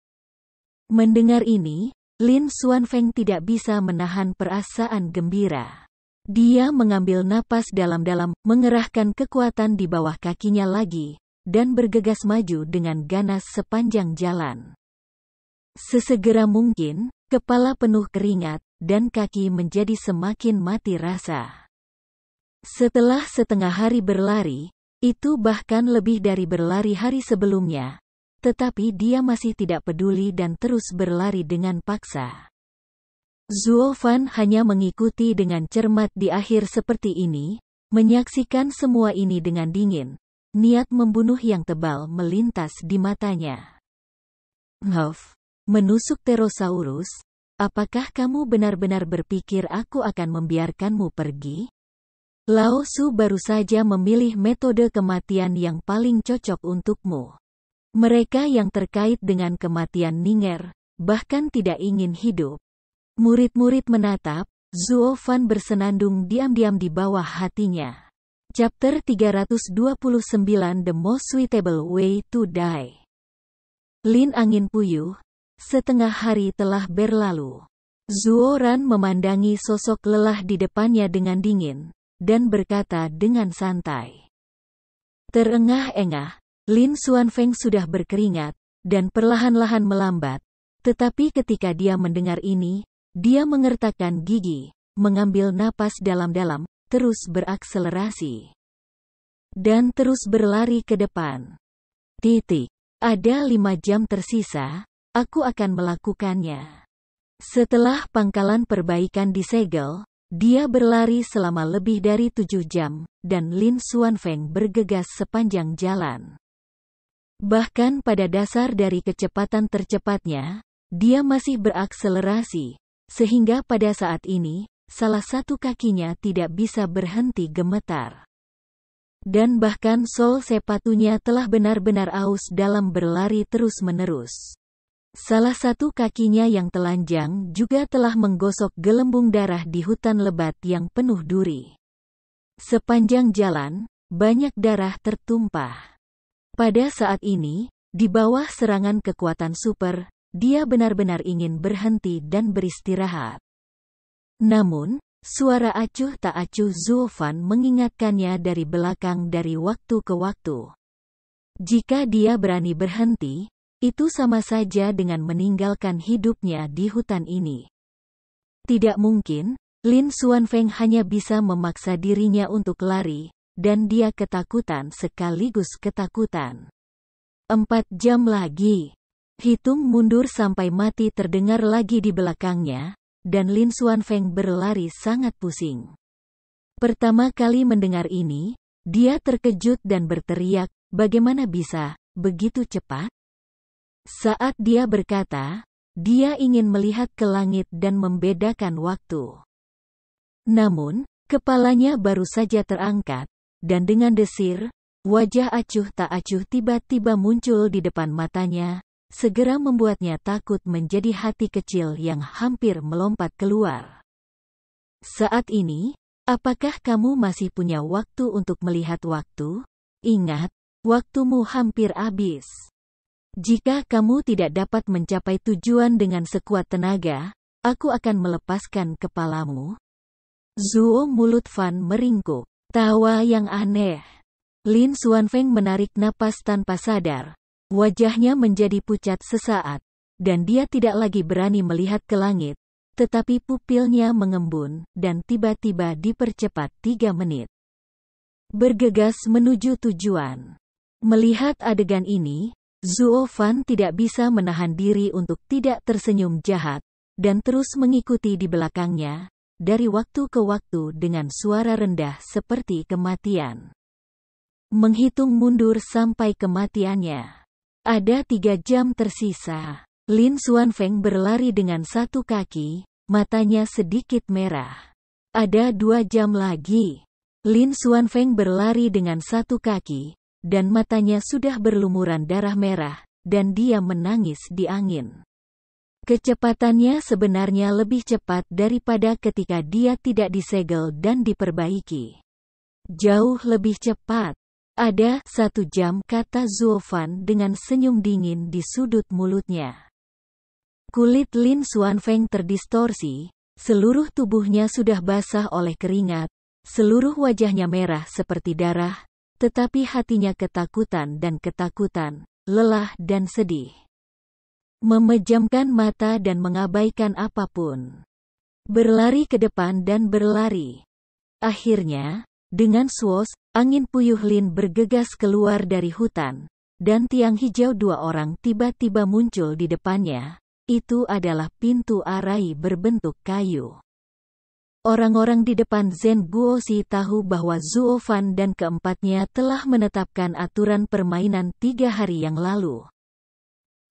[SPEAKER 1] Mendengar ini, Lin Xuanfeng tidak bisa menahan perasaan gembira. Dia mengambil napas dalam-dalam, mengerahkan kekuatan di bawah kakinya lagi, dan bergegas maju dengan ganas sepanjang jalan. Sesegera mungkin, kepala penuh keringat, dan kaki menjadi semakin mati rasa. Setelah setengah hari berlari, itu bahkan lebih dari berlari hari sebelumnya, tetapi dia masih tidak peduli dan terus berlari dengan paksa. Zuo Fan hanya mengikuti dengan cermat di akhir seperti ini, menyaksikan semua ini dengan dingin, niat membunuh yang tebal melintas di matanya. Huff, menusuk Pterosaurus, apakah kamu benar-benar berpikir aku akan membiarkanmu pergi? Lao Su baru saja memilih metode kematian yang paling cocok untukmu. Mereka yang terkait dengan kematian Ninger, bahkan tidak ingin hidup. Murid-murid menatap, Zuo Fan bersenandung diam-diam di bawah hatinya. Chapter 329 The Most Suitable Way to Die. Lin angin puyuh, setengah hari telah berlalu. Zuo Ran memandangi sosok lelah di depannya dengan dingin, dan berkata dengan santai. Terengah-engah, Lin Xuanfeng sudah berkeringat, dan perlahan-lahan melambat, tetapi ketika dia mendengar ini, dia mengertakkan gigi, mengambil napas dalam-dalam, terus berakselerasi. Dan terus berlari ke depan. Ada 5 jam tersisa, aku akan melakukannya. Setelah pangkalan perbaikan disegel, dia berlari selama lebih dari 7 jam, dan Lin Xuanfeng bergegas sepanjang jalan. Bahkan pada dasar dari kecepatan tercepatnya, dia masih berakselerasi, sehingga pada saat ini, salah satu kakinya tidak bisa berhenti gemetar. Dan bahkan sol sepatunya telah benar-benar aus dalam berlari terus-menerus. Salah satu kakinya yang telanjang juga telah menggosok gelembung darah di hutan lebat yang penuh duri. Sepanjang jalan, banyak darah tertumpah. Pada saat ini, di bawah serangan kekuatan super, dia benar-benar ingin berhenti dan beristirahat. Namun, suara acuh tak acuh Zuo Fan mengingatkannya dari belakang dari waktu ke waktu. Jika dia berani berhenti, itu sama saja dengan meninggalkan hidupnya di hutan ini. Tidak mungkin, Lin Xuanfeng hanya bisa memaksa dirinya untuk lari, dan dia ketakutan sekaligus ketakutan. 4 jam lagi. Hitung mundur sampai mati terdengar lagi di belakangnya, dan Lin Xuanfeng berlari sangat pusing. Pertama kali mendengar ini, dia terkejut dan berteriak, bagaimana bisa, begitu cepat? Saat dia berkata, dia ingin melihat ke langit dan membedakan waktu. Namun, kepalanya baru saja terangkat, dan dengan desir, wajah acuh tak acuh tiba-tiba muncul di depan matanya, segera membuatnya takut menjadi hati kecil yang hampir melompat keluar. Saat ini, apakah kamu masih punya waktu untuk melihat waktu? Ingat, waktumu hampir habis. Jika kamu tidak dapat mencapai tujuan dengan sekuat tenaga, aku akan melepaskan kepalamu. Zuo mulut Fan meringkuk. Tawa yang aneh. Lin Xuanfeng menarik napas tanpa sadar. Wajahnya menjadi pucat sesaat, dan dia tidak lagi berani melihat ke langit, tetapi pupilnya mengembun, dan tiba-tiba dipercepat 3 menit. Bergegas menuju tujuan. Melihat adegan ini, Zuo Fan tidak bisa menahan diri untuk tidak tersenyum jahat, dan terus mengikuti di belakangnya, dari waktu ke waktu dengan suara rendah seperti kematian. Menghitung mundur sampai kematiannya. Ada 3 jam tersisa. Lin Xuanfeng berlari dengan satu kaki, matanya sedikit merah. Ada 2 jam lagi. Lin Xuanfeng berlari dengan satu kaki, dan matanya sudah berlumuran darah merah, dan dia menangis di angin. Kecepatannya sebenarnya lebih cepat daripada ketika dia tidak disegel dan diperbaiki. Jauh lebih cepat. Ada 1 jam, kata Zuofan dengan senyum dingin di sudut mulutnya. Kulit Lin Xuanfeng terdistorsi, seluruh tubuhnya sudah basah oleh keringat, seluruh wajahnya merah seperti darah, tetapi hatinya ketakutan dan ketakutan, lelah dan sedih. Memejamkan mata dan mengabaikan apapun. Berlari ke depan dan berlari. Akhirnya, dengan suos, angin puyuh Lin bergegas keluar dari hutan, dan tiang hijau 2 orang tiba-tiba muncul di depannya. Itu adalah pintu arai berbentuk kayu. Orang-orang di depan Zhen Guoxi tahu bahwa Zuofan dan keempatnya telah menetapkan aturan permainan 3 hari yang lalu.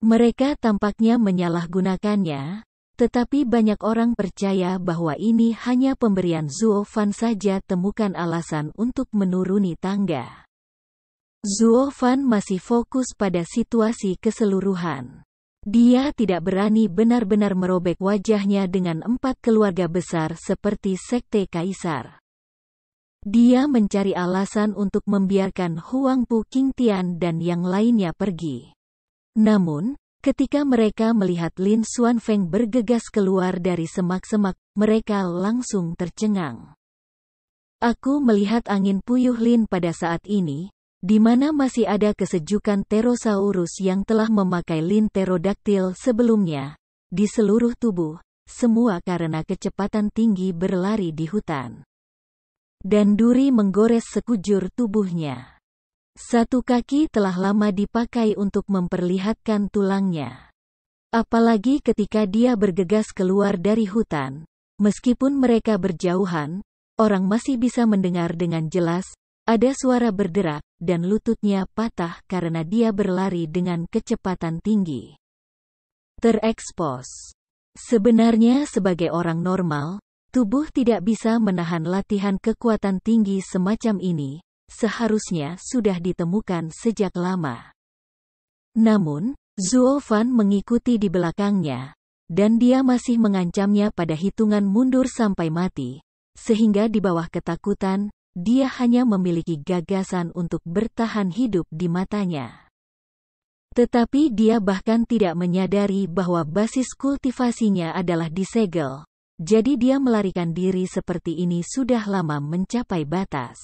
[SPEAKER 1] Mereka tampaknya menyalahgunakannya, tetapi banyak orang percaya bahwa ini hanya pemberian Zuofan saja. Temukan alasan untuk menuruni tangga. Zuofan masih fokus pada situasi keseluruhan. Dia tidak berani benar-benar merobek wajahnya dengan 4 keluarga besar seperti Sekte Kaisar. Dia mencari alasan untuk membiarkan Huang Pu Qingtian dan yang lainnya pergi. Namun, ketika mereka melihat Lin Xuanfeng bergegas keluar dari semak-semak, mereka langsung tercengang. Aku melihat angin puyuh Lin pada saat ini, di mana masih ada kesejukan Pterosaurus yang telah memakai Lin Pterodactyl sebelumnya, di seluruh tubuh, semua karena kecepatan tinggi berlari di hutan. Dan duri menggores sekujur tubuhnya. 1 kaki telah lama dipakai untuk memperlihatkan tulangnya. Apalagi ketika dia bergegas keluar dari hutan, meskipun mereka berjauhan, orang masih bisa mendengar dengan jelas, ada suara berderak, dan lututnya patah karena dia berlari dengan kecepatan tinggi. Terekspos. Sebenarnya sebagai orang normal, tubuh tidak bisa menahan latihan kekuatan tinggi semacam ini. Seharusnya sudah ditemukan sejak lama. Namun, Zuofan mengikuti di belakangnya, dan dia masih mengancamnya pada hitungan mundur sampai mati, sehingga di bawah ketakutan, dia hanya memiliki gagasan untuk bertahan hidup di matanya. Tetapi dia bahkan tidak menyadari bahwa basis kultivasinya adalah disegel, jadi dia melarikan diri seperti ini sudah lama mencapai batas.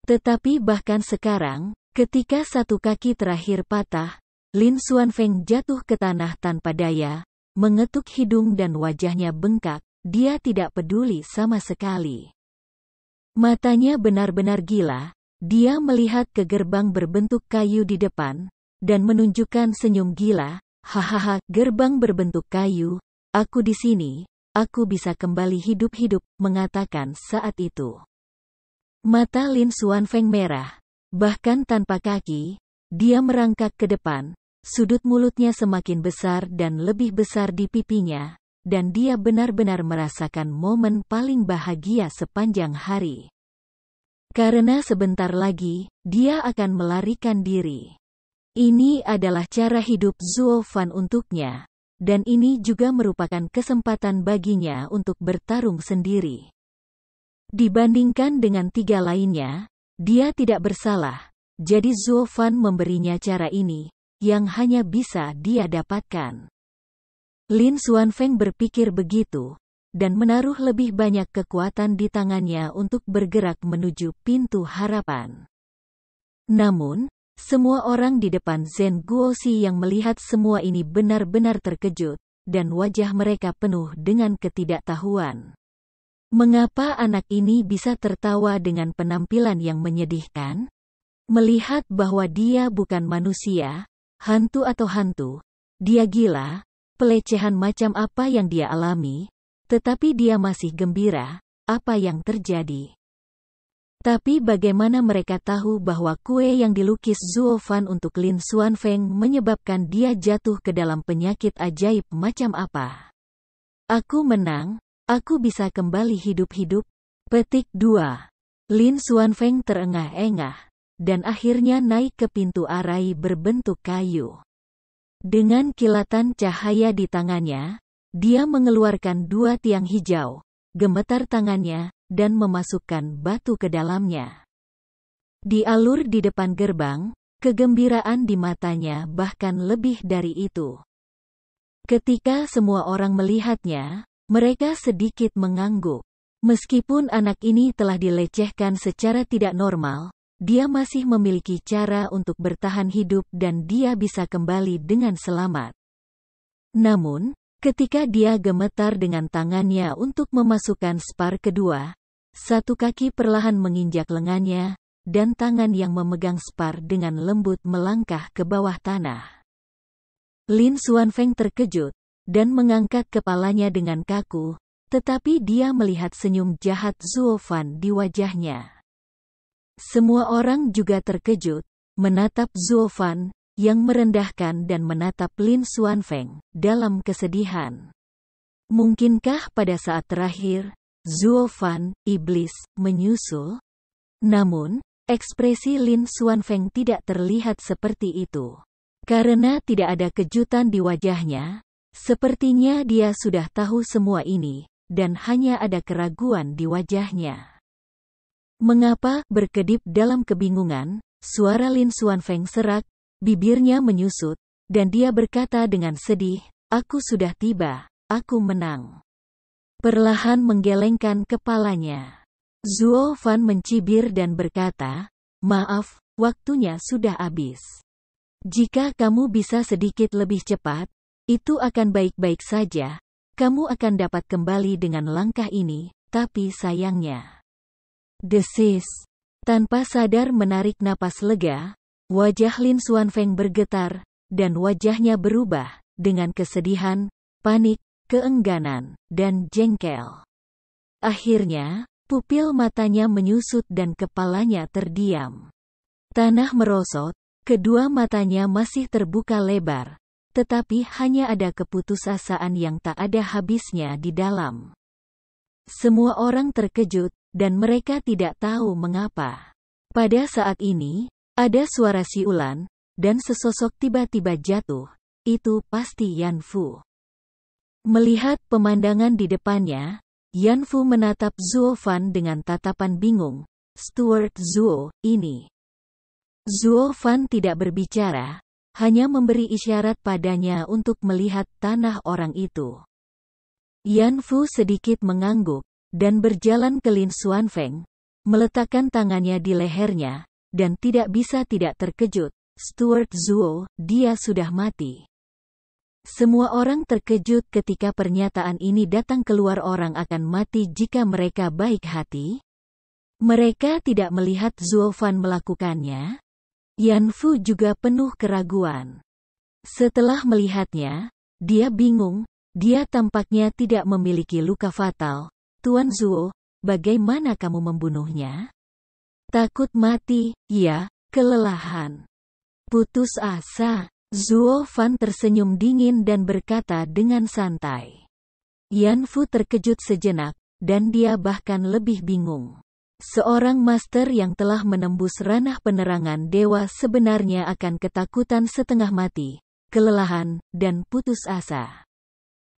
[SPEAKER 1] Tetapi bahkan sekarang, ketika 1 kaki terakhir patah, Lin Xuanfeng jatuh ke tanah tanpa daya, mengetuk hidung dan wajahnya bengkak, dia tidak peduli sama sekali. Matanya benar-benar gila, dia melihat ke gerbang berbentuk kayu di depan, dan menunjukkan senyum gila, hahaha, gerbang berbentuk kayu, aku di sini, aku bisa kembali hidup-hidup, mengatakan saat itu. Mata Lin Xuanfeng merah. Bahkan tanpa kaki, dia merangkak ke depan, sudut mulutnya semakin besar dan lebih besar di pipinya, dan dia benar-benar merasakan momen paling bahagia sepanjang hari. Karena sebentar lagi, dia akan melarikan diri. Ini adalah cara hidup Zuofan untuknya, dan ini juga merupakan kesempatan baginya untuk bertarung sendiri. Dibandingkan dengan 3 lainnya, dia tidak bersalah, jadi Zuofan memberinya cara ini, yang hanya bisa dia dapatkan. Lin Xuanfeng berpikir begitu, dan menaruh lebih banyak kekuatan di tangannya untuk bergerak menuju pintu harapan. Namun, semua orang di depan Zhen Guoxi yang melihat semua ini benar-benar terkejut, dan wajah mereka penuh dengan ketidaktahuan. Mengapa anak ini bisa tertawa dengan penampilan yang menyedihkan? Melihat bahwa dia bukan manusia, hantu atau hantu, dia gila, pelecehan macam apa yang dia alami, tetapi dia masih gembira, apa yang terjadi? Tapi bagaimana mereka tahu bahwa kue yang dilukis Zuofan untuk Lin Xuanfeng menyebabkan dia jatuh ke dalam penyakit ajaib macam apa? Aku menang. Aku bisa kembali hidup-hidup. Petik 2. Lin Xuanfeng terengah-engah, dan akhirnya naik ke pintu arai berbentuk kayu. Dengan kilatan cahaya di tangannya, dia mengeluarkan 2 tiang hijau, gemetar tangannya, dan memasukkan batu ke dalamnya. Di alur di depan gerbang, kegembiraan di matanya bahkan lebih dari itu. Ketika semua orang melihatnya, mereka sedikit mengangguk. Meskipun anak ini telah dilecehkan secara tidak normal, dia masih memiliki cara untuk bertahan hidup dan dia bisa kembali dengan selamat. Namun, ketika dia gemetar dengan tangannya untuk memasukkan spar kedua, satu kaki perlahan menginjak lengannya, dan tangan yang memegang spar dengan lembut melangkah ke bawah tanah. Lin Xuanfeng terkejut, dan mengangkat kepalanya dengan kaku, tetapi dia melihat senyum jahat Zuo Fan di wajahnya. Semua orang juga terkejut, menatap Zuo Fan, yang merendahkan dan menatap Lin Xuanfeng, dalam kesedihan. Mungkinkah pada saat terakhir, Zuo Fan, iblis, menyusul? Namun, ekspresi Lin Xuanfeng tidak terlihat seperti itu. Karena tidak ada kejutan di wajahnya, sepertinya dia sudah tahu semua ini, dan hanya ada keraguan di wajahnya. Mengapa? Berkedip dalam kebingungan, suara Lin Xuanfeng serak, bibirnya menyusut, dan dia berkata dengan sedih, "Aku sudah tiba, aku menang." Perlahan menggelengkan kepalanya. Zuo Fan mencibir dan berkata, "Maaf, waktunya sudah habis. Jika kamu bisa sedikit lebih cepat, itu akan baik-baik saja. Kamu akan dapat kembali dengan langkah ini, tapi sayangnya." Desis. Tanpa sadar menarik napas lega, wajah Lin Xuanfeng bergetar, dan wajahnya berubah, dengan kesedihan, panik, keengganan, dan jengkel. Akhirnya, pupil matanya menyusut dan kepalanya terdiam. Tanah merosot, kedua matanya masih terbuka lebar, tetapi hanya ada keputusasaan yang tak ada habisnya di dalam. Semua orang terkejut, dan mereka tidak tahu mengapa. Pada saat ini, ada suara siulan, dan sesosok tiba-tiba jatuh. Itu pasti Yan Fu. Melihat pemandangan di depannya, Yan Fu menatap Zuo Fan dengan tatapan bingung. "Stuart Zuo, ini." Zuo Fan tidak berbicara, hanya memberi isyarat padanya untuk melihat tanah orang itu. Yan Fu sedikit mengangguk, dan berjalan ke Lin Xuanfeng, meletakkan tangannya di lehernya, dan tidak bisa tidak terkejut. "Stuart Zuo, dia sudah mati." Semua orang terkejut ketika pernyataan ini datang keluar. Orang akan mati jika mereka baik hati. Mereka tidak melihat Zuo Fan melakukannya. Yan Fu juga penuh keraguan. Setelah melihatnya, dia bingung, dia tampaknya tidak memiliki luka fatal. "Tuan Zuo, bagaimana kamu membunuhnya?" "Takut mati, ya, kelelahan." "Putus asa." Zuo Fan tersenyum dingin dan berkata dengan santai. Yan Fu terkejut sejenak, dan dia bahkan lebih bingung. Seorang master yang telah menembus ranah penerangan dewa sebenarnya akan ketakutan setengah mati, kelelahan, dan putus asa.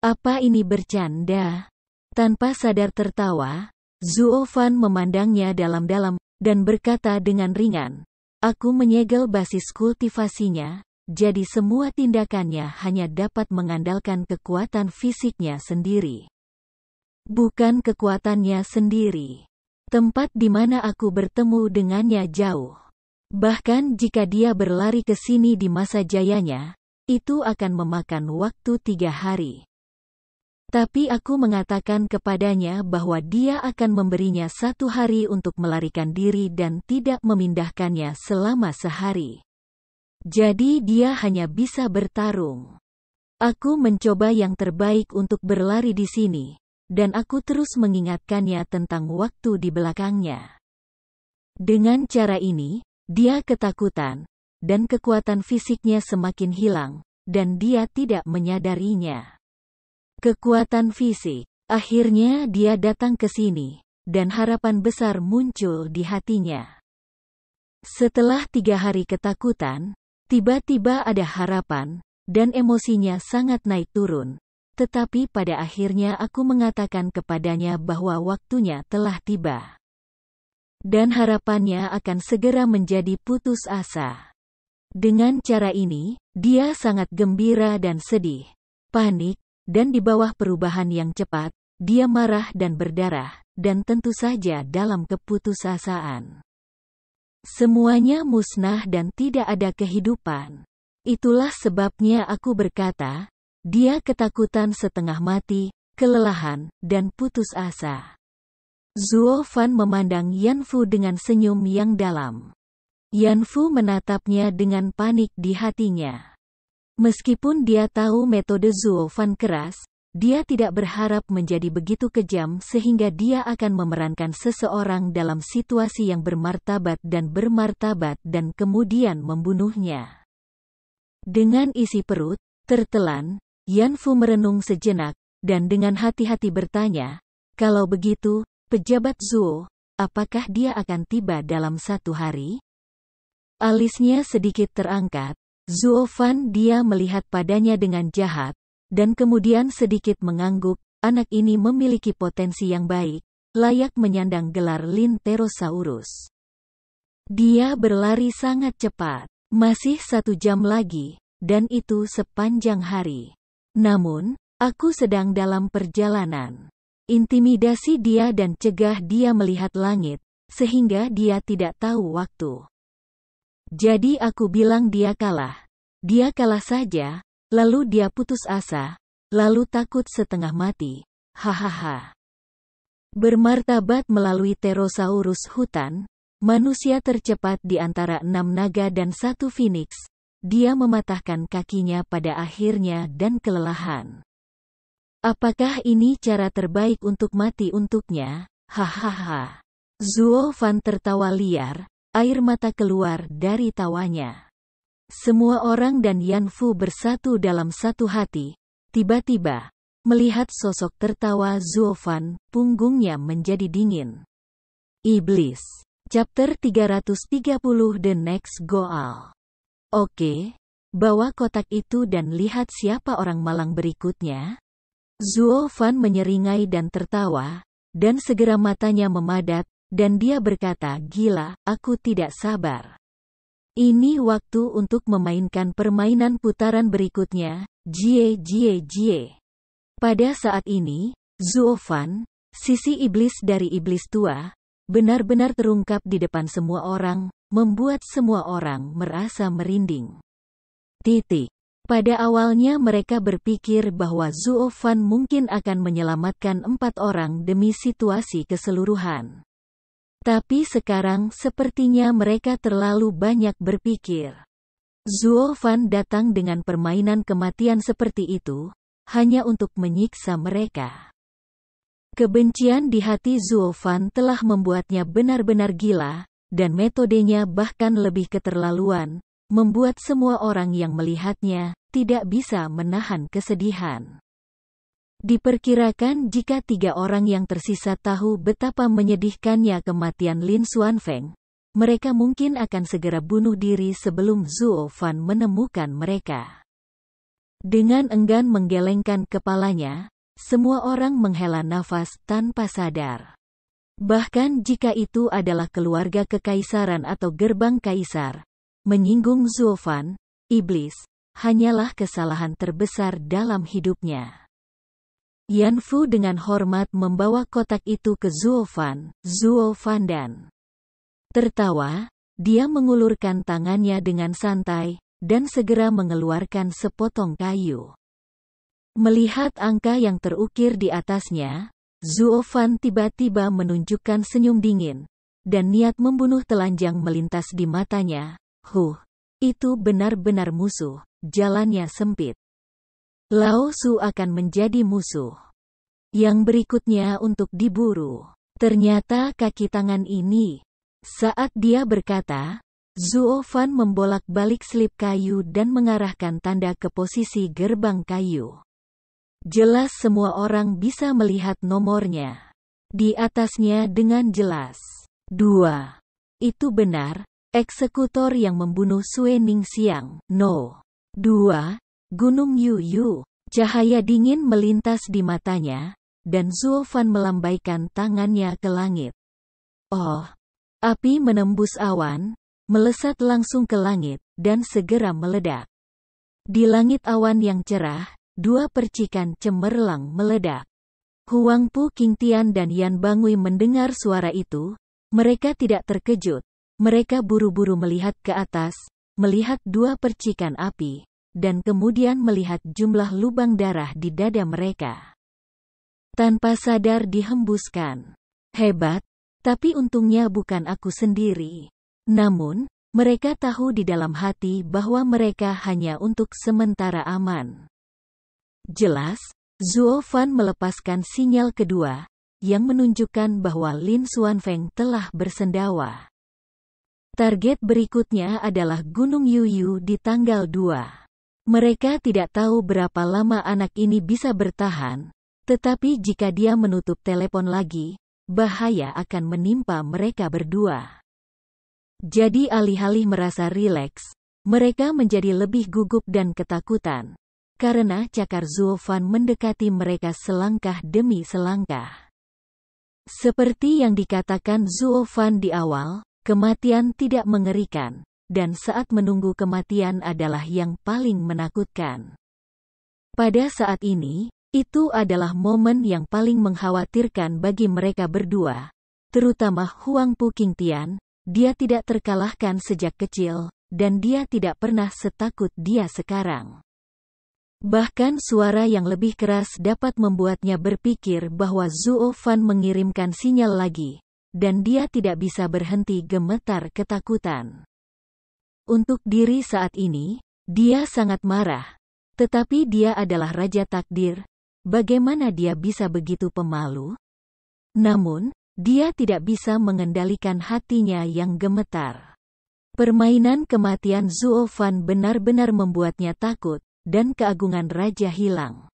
[SPEAKER 1] Apa ini bercanda? Tanpa sadar tertawa, Zuo Fan memandangnya dalam-dalam, dan berkata dengan ringan, "Aku menyegel basis kultivasinya, jadi semua tindakannya hanya dapat mengandalkan kekuatan fisiknya sendiri. Bukan kekuatannya sendiri. Tempat di mana aku bertemu dengannya jauh. Bahkan jika dia berlari ke sini di masa jayanya, itu akan memakan waktu 3 hari. Tapi aku mengatakan kepadanya bahwa dia akan memberinya 1 hari untuk melarikan diri dan tidak memindahkannya selama sehari. Jadi dia hanya bisa bertarung. Aku mencoba yang terbaik untuk berlari di sini, dan aku terus mengingatkannya tentang waktu di belakangnya. Dengan cara ini, dia ketakutan, dan kekuatan fisiknya semakin hilang, dan dia tidak menyadarinya. Kekuatan fisik. Akhirnya dia datang ke sini, dan harapan besar muncul di hatinya. Setelah 3 hari ketakutan, tiba-tiba ada harapan, dan emosinya sangat naik turun. tetapi pada akhirnya aku mengatakan kepadanya bahwa waktunya telah tiba. Dan harapannya akan segera menjadi putus asa. Dengan cara ini, dia sangat gembira dan sedih, panik, dan di bawah perubahan yang cepat, dia marah dan berdarah, dan tentu saja dalam keputusasaan. Semuanya musnah dan tidak ada kehidupan. Itulah sebabnya aku berkata, dia ketakutan setengah mati, kelelahan, dan putus asa. Zuo Fan memandang Yan Fu dengan senyum yang dalam. Yan Fu menatapnya dengan panik di hatinya. Meskipun dia tahu metode Zuo Fan keras, dia tidak berharap menjadi begitu kejam sehingga dia akan memerankan seseorang dalam situasi yang bermartabat dan kemudian membunuhnya. Dengan isi perut tertelan, Yan Fu merenung sejenak, dan dengan hati-hati bertanya, kalau begitu, pejabat Zuo, apakah dia akan tiba dalam 1 hari? Alisnya sedikit terangkat. Zuo Fan dia melihat padanya dengan jahat, dan kemudian sedikit mengangguk, anak ini memiliki potensi yang baik, layak menyandang gelar Linterosaurus. Dia berlari sangat cepat, masih 1 jam lagi, dan itu sepanjang hari. Namun, aku sedang dalam perjalanan. Intimidasi dia dan cegah dia melihat langit, sehingga dia tidak tahu waktu. Jadi aku bilang dia kalah. Dia kalah saja, lalu dia putus asa, lalu takut setengah mati. Hahaha. Bermartabat melalui Pterosaurus hutan, manusia tercepat di antara 6 naga dan 1 Phoenix, dia mematahkan kakinya pada akhirnya dan kelelahan. Apakah ini cara terbaik untuk mati untuknya? Hahaha. Zuo Fan tertawa liar, air mata keluar dari tawanya. Semua orang dan Yan Fu bersatu dalam satu hati. Tiba-tiba, melihat sosok tertawa Zuo Fan, punggungnya menjadi dingin. Iblis. Chapter 330 The Next Goal. Oke, bawa kotak itu dan lihat siapa orang malang berikutnya. Zuo Fan menyeringai dan tertawa, dan segera matanya memadat, dan dia berkata, gila, aku tidak sabar. Ini waktu untuk memainkan permainan putaran berikutnya, jie jie jie. Pada saat ini, Zuo Fan, sisi iblis dari iblis tua, benar-benar terungkap di depan semua orang, membuat semua orang merasa merinding. Pada awalnya mereka berpikir bahwa Zuo Fan mungkin akan menyelamatkan 4 orang demi situasi keseluruhan. Tapi sekarang sepertinya mereka terlalu banyak berpikir. Zuo Fan datang dengan permainan kematian seperti itu, hanya untuk menyiksa mereka. Kebencian di hati Zuo Fan telah membuatnya benar-benar gila, dan metodenya bahkan lebih keterlaluan, membuat semua orang yang melihatnya tidak bisa menahan kesedihan. Diperkirakan jika 3 orang yang tersisa tahu betapa menyedihkannya kematian Lin Xuanfeng, mereka mungkin akan segera bunuh diri sebelum Zuo Fan menemukan mereka. Dengan enggan menggelengkan kepalanya, semua orang menghela nafas tanpa sadar. Bahkan jika itu adalah keluarga kekaisaran atau gerbang kaisar, menyinggung Zuo Fan, iblis, hanyalah kesalahan terbesar dalam hidupnya. Yan Fu dengan hormat membawa kotak itu ke Zuo Fan dan tertawa, dia mengulurkan tangannya dengan santai, dan segera mengeluarkan sepotong kayu. Melihat angka yang terukir di atasnya, Zuo Fan tiba-tiba menunjukkan senyum dingin, dan niat membunuh telanjang melintas di matanya. Itu benar-benar musuh, jalannya sempit. Lao Su akan menjadi musuh. Yang berikutnya untuk diburu. Ternyata kaki tangan ini. Saat dia berkata, Zuo Fan membolak-balik slip kayu dan mengarahkan tanda ke posisi gerbang kayu. Jelas semua orang bisa melihat nomornya. Di atasnya dengan jelas. 2. Itu benar. Eksekutor yang membunuh Sue Ningxiang, No. 2. Gunung Yu Yu. Cahaya dingin melintas di matanya, dan Zuo Fan melambaikan tangannya ke langit. Oh! Api menembus awan, melesat langsung ke langit, dan segera meledak. Di langit awan yang cerah, dua percikan cemerlang meledak. Huang Pu Qingtian dan Yan Bangui mendengar suara itu. Mereka tidak terkejut. Mereka buru-buru melihat ke atas, melihat dua percikan api, dan kemudian melihat jumlah lubang darah di dada mereka. Tanpa sadar dihembuskan. Hebat, tapi untungnya bukan aku sendiri. Namun, mereka tahu di dalam hati bahwa mereka hanya untuk sementara aman. Jelas, Zuo Fan melepaskan sinyal kedua, yang menunjukkan bahwa Lin Xuanfeng telah bersendawa. Target berikutnya adalah Gunung Yuyu di tanggal 2. Mereka tidak tahu berapa lama anak ini bisa bertahan, tetapi jika dia menutup telepon lagi, bahaya akan menimpa mereka berdua. Jadi alih-alih merasa rileks, mereka menjadi lebih gugup dan ketakutan, karena cakar Zuo Fan mendekati mereka selangkah demi selangkah. Seperti yang dikatakan Zuo Fan di awal, kematian tidak mengerikan, dan saat menunggu kematian adalah yang paling menakutkan. Pada saat ini, itu adalah momen yang paling mengkhawatirkan bagi mereka berdua, terutama Huang Pu Qingtian. Dia tidak terkalahkan sejak kecil, dan dia tidak pernah setakut dia sekarang. Bahkan suara yang lebih keras dapat membuatnya berpikir bahwa Zuo Fan mengirimkan sinyal lagi, dan dia tidak bisa berhenti gemetar ketakutan. Untuk diri saat ini, dia sangat marah. Tetapi dia adalah Raja Takdir, bagaimana dia bisa begitu pemalu? Namun, dia tidak bisa mengendalikan hatinya yang gemetar. Permainan kematian Zuo Fan benar-benar membuatnya takut, dan keagungan raja hilang.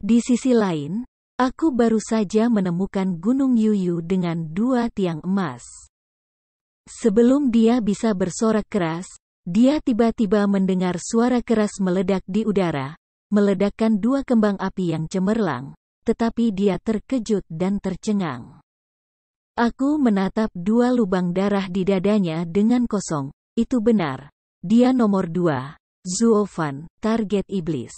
[SPEAKER 1] Di sisi lain, aku baru saja menemukan Gunung Yuyu dengan 2 tiang emas. Sebelum dia bisa bersorak keras, dia tiba-tiba mendengar suara keras meledak di udara, meledakkan 2 kembang api yang cemerlang, tetapi dia terkejut dan tercengang. Aku menatap 2 lubang darah di dadanya dengan kosong. Itu benar. Dia nomor 2. Zuo Fan, target iblis.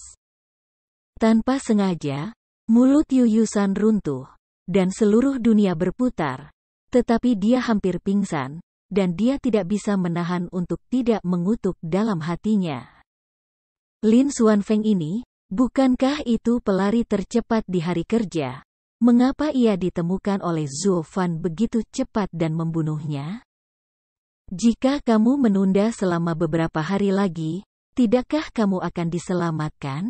[SPEAKER 1] Tanpa sengaja, mulut Yuyusan runtuh, dan seluruh dunia berputar. Tetapi dia hampir pingsan, dan dia tidak bisa menahan untuk tidak mengutuk dalam hatinya. Lin Xuanfeng ini, bukankah itu pelari tercepat di hari kerja? Mengapa ia ditemukan oleh Zuo Fan begitu cepat dan membunuhnya? Jika kamu menunda selama beberapa hari lagi, tidakkah kamu akan diselamatkan?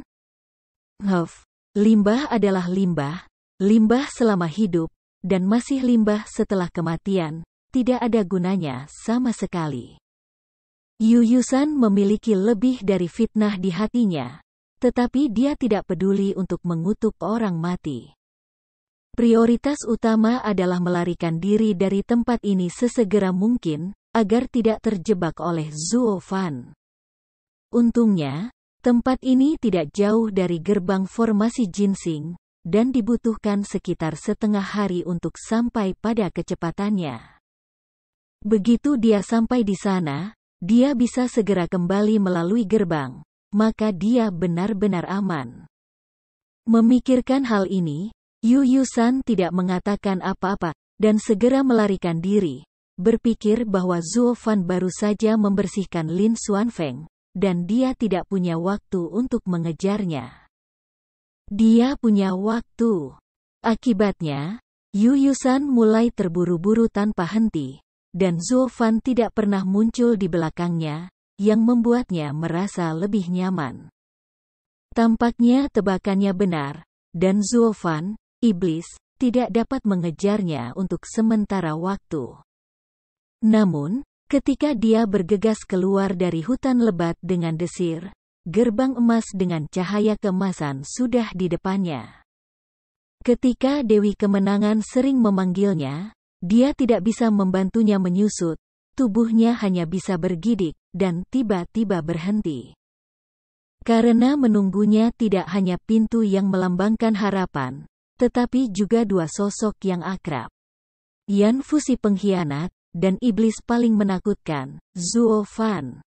[SPEAKER 1] Limbah adalah limbah, limbah selama hidup, dan masih limbah setelah kematian, tidak ada gunanya sama sekali. Yuyusan memiliki lebih dari fitnah di hatinya, tetapi dia tidak peduli untuk mengutuk orang mati. Prioritas utama adalah melarikan diri dari tempat ini sesegera mungkin, agar tidak terjebak oleh Zuo Fan. Untungnya, tempat ini tidak jauh dari gerbang formasi ginseng, dan dibutuhkan sekitar setengah hari untuk sampai pada kecepatannya. Begitu dia sampai di sana, dia bisa segera kembali melalui gerbang, maka dia benar-benar aman. Memikirkan hal ini, Yuyusan tidak mengatakan apa-apa, dan segera melarikan diri, berpikir bahwa Zuo Fan baru saja membersihkan Lin Xuanfeng, dan dia tidak punya waktu untuk mengejarnya. Dia punya waktu. Akibatnya, Yuyusan mulai terburu-buru tanpa henti, dan Zuo Fan tidak pernah muncul di belakangnya, yang membuatnya merasa lebih nyaman. Tampaknya tebakannya benar, dan Zuo Fan, iblis, tidak dapat mengejarnya untuk sementara waktu. Namun, ketika dia bergegas keluar dari hutan lebat dengan desir, gerbang emas dengan cahaya keemasan sudah di depannya. Ketika Dewi Kemenangan sering memanggilnya, dia tidak bisa membantunya menyusut, tubuhnya hanya bisa bergidik, dan tiba-tiba berhenti. Karena menunggunya tidak hanya pintu yang melambangkan harapan, tetapi juga dua sosok yang akrab. Yan Fu si pengkhianat, dan iblis paling menakutkan, Zuo Fan.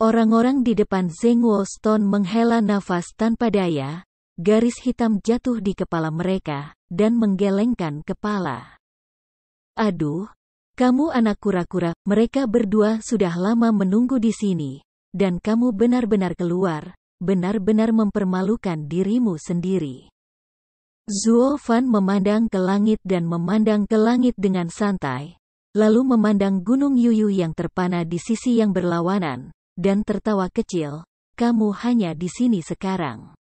[SPEAKER 1] Orang-orang di depan Zheng Wolston menghela nafas tanpa daya, garis hitam jatuh di kepala mereka, dan menggelengkan kepala. Aduh, kamu anak kura-kura, mereka berdua sudah lama menunggu di sini. Dan kamu benar-benar keluar, benar-benar mempermalukan dirimu sendiri. Zuo Fan memandang ke langit dan memandang ke langit dengan santai, lalu memandang Gunung Yuyu yang terpana di sisi yang berlawanan, dan tertawa kecil, kamu hanya di sini sekarang.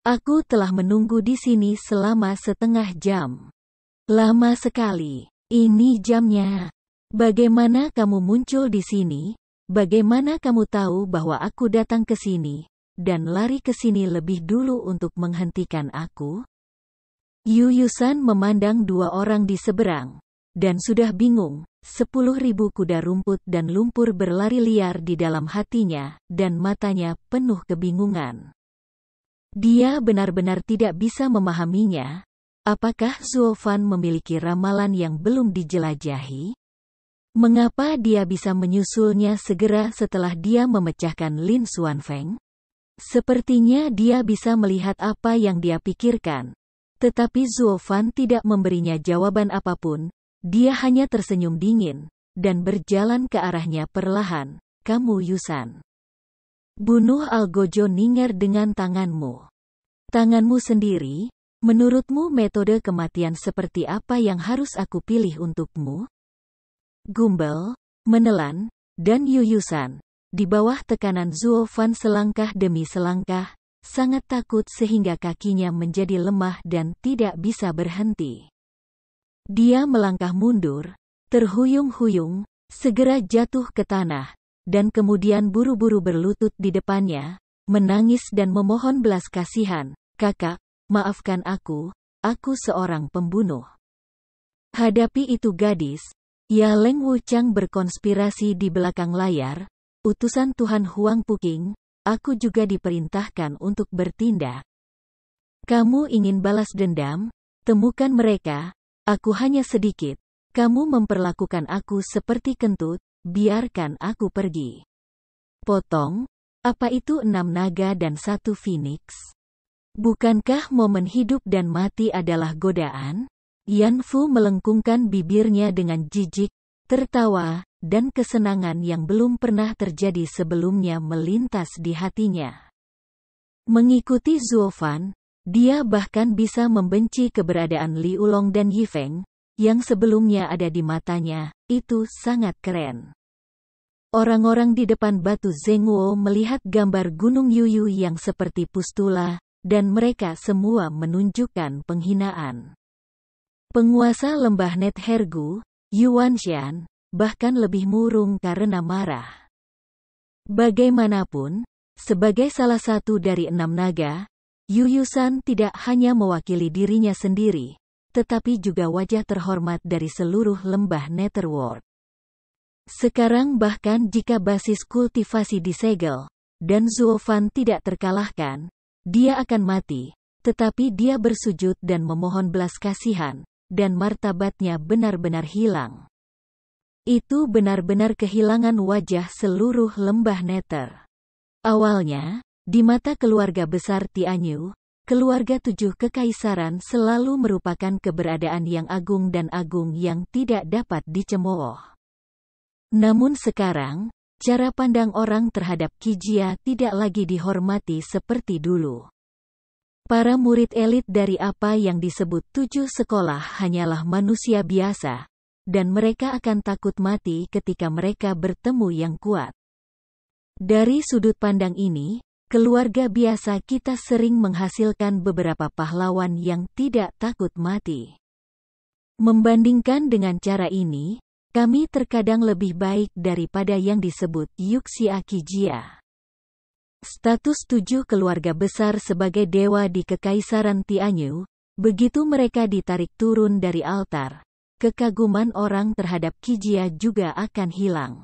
[SPEAKER 1] Aku telah menunggu di sini selama setengah jam. Lama sekali, ini jamnya. Bagaimana kamu muncul di sini? Bagaimana kamu tahu bahwa aku datang ke sini, dan lari ke sini lebih dulu untuk menghentikan aku? Yu Yusan memandang dua orang di seberang, dan sudah bingung, 10.000 kuda rumput dan lumpur berlari liar di dalam hatinya, dan matanya penuh kebingungan. Dia benar-benar tidak bisa memahaminya. Apakah Zuo Fan memiliki ramalan yang belum dijelajahi? Mengapa dia bisa menyusulnya segera setelah dia memecahkan Lin Xuanfeng? Sepertinya dia bisa melihat apa yang dia pikirkan. Tetapi Zuo Fan tidak memberinya jawaban apapun, dia hanya tersenyum dingin, dan berjalan ke arahnya perlahan. Kamu Yusan. Bunuh Algojo Ninger dengan tanganmu. Tanganmu sendiri? Menurutmu metode kematian seperti apa yang harus aku pilih untukmu? Gumbel, menelan, dan Yu Yusan, di bawah tekanan Zuo Fan selangkah demi selangkah, sangat takut sehingga kakinya menjadi lemah dan tidak bisa berhenti. Dia melangkah mundur, terhuyung-huyung, segera jatuh ke tanah, dan kemudian buru-buru berlutut di depannya, menangis dan memohon belas kasihan, kakak, maafkan aku seorang pembunuh. Hadapi itu gadis, Ya Leng Wuchang berkonspirasi di belakang layar, utusan Tuhan Huang Puking, aku juga diperintahkan untuk bertindak. Kamu ingin balas dendam? Temukan mereka, aku hanya sedikit, kamu memperlakukan aku seperti kentut, biarkan aku pergi. Potong, apa itu 6 naga dan 1 phoenix? Bukankah momen hidup dan mati adalah godaan? Yan Fu melengkungkan bibirnya dengan jijik, tertawa, dan kesenangan yang belum pernah terjadi sebelumnya melintas di hatinya. Mengikuti Zuo Fan, dia bahkan bisa membenci keberadaan Li Ulong dan Yi Feng, yang sebelumnya ada di matanya, itu sangat keren. Orang-orang di depan batu Zhengguo melihat gambar Gunung Yuyu yang seperti pustula, dan mereka semua menunjukkan penghinaan. Penguasa lembah Net Hergu, Yuan Xian, bahkan lebih murung karena marah. Bagaimanapun, sebagai salah satu dari 6 naga, Yu Yusan tidak hanya mewakili dirinya sendiri, tetapi juga wajah terhormat dari seluruh lembah Netherworld. Sekarang bahkan jika basis kultivasi disegel, dan Zuo Fan tidak terkalahkan, dia akan mati, tetapi dia bersujud dan memohon belas kasihan, dan martabatnya benar-benar hilang. Itu benar-benar kehilangan wajah seluruh lembah Nether. Awalnya, di mata keluarga besar Tianyu, keluarga 7 kekaisaran selalu merupakan keberadaan yang agung dan agung yang tidak dapat dicemooh. Namun sekarang, cara pandang orang terhadap Kijia tidak lagi dihormati seperti dulu. Para murid elit dari apa yang disebut 7 sekolah hanyalah manusia biasa, dan mereka akan takut mati ketika mereka bertemu yang kuat. Dari sudut pandang ini, keluarga biasa kita sering menghasilkan beberapa pahlawan yang tidak takut mati. Membandingkan dengan cara ini, kami terkadang lebih baik daripada yang disebut Yuxia Kijia. Status 7 keluarga besar sebagai dewa di Kekaisaran Tianyu, begitu mereka ditarik turun dari altar, kekaguman orang terhadap Kijia juga akan hilang.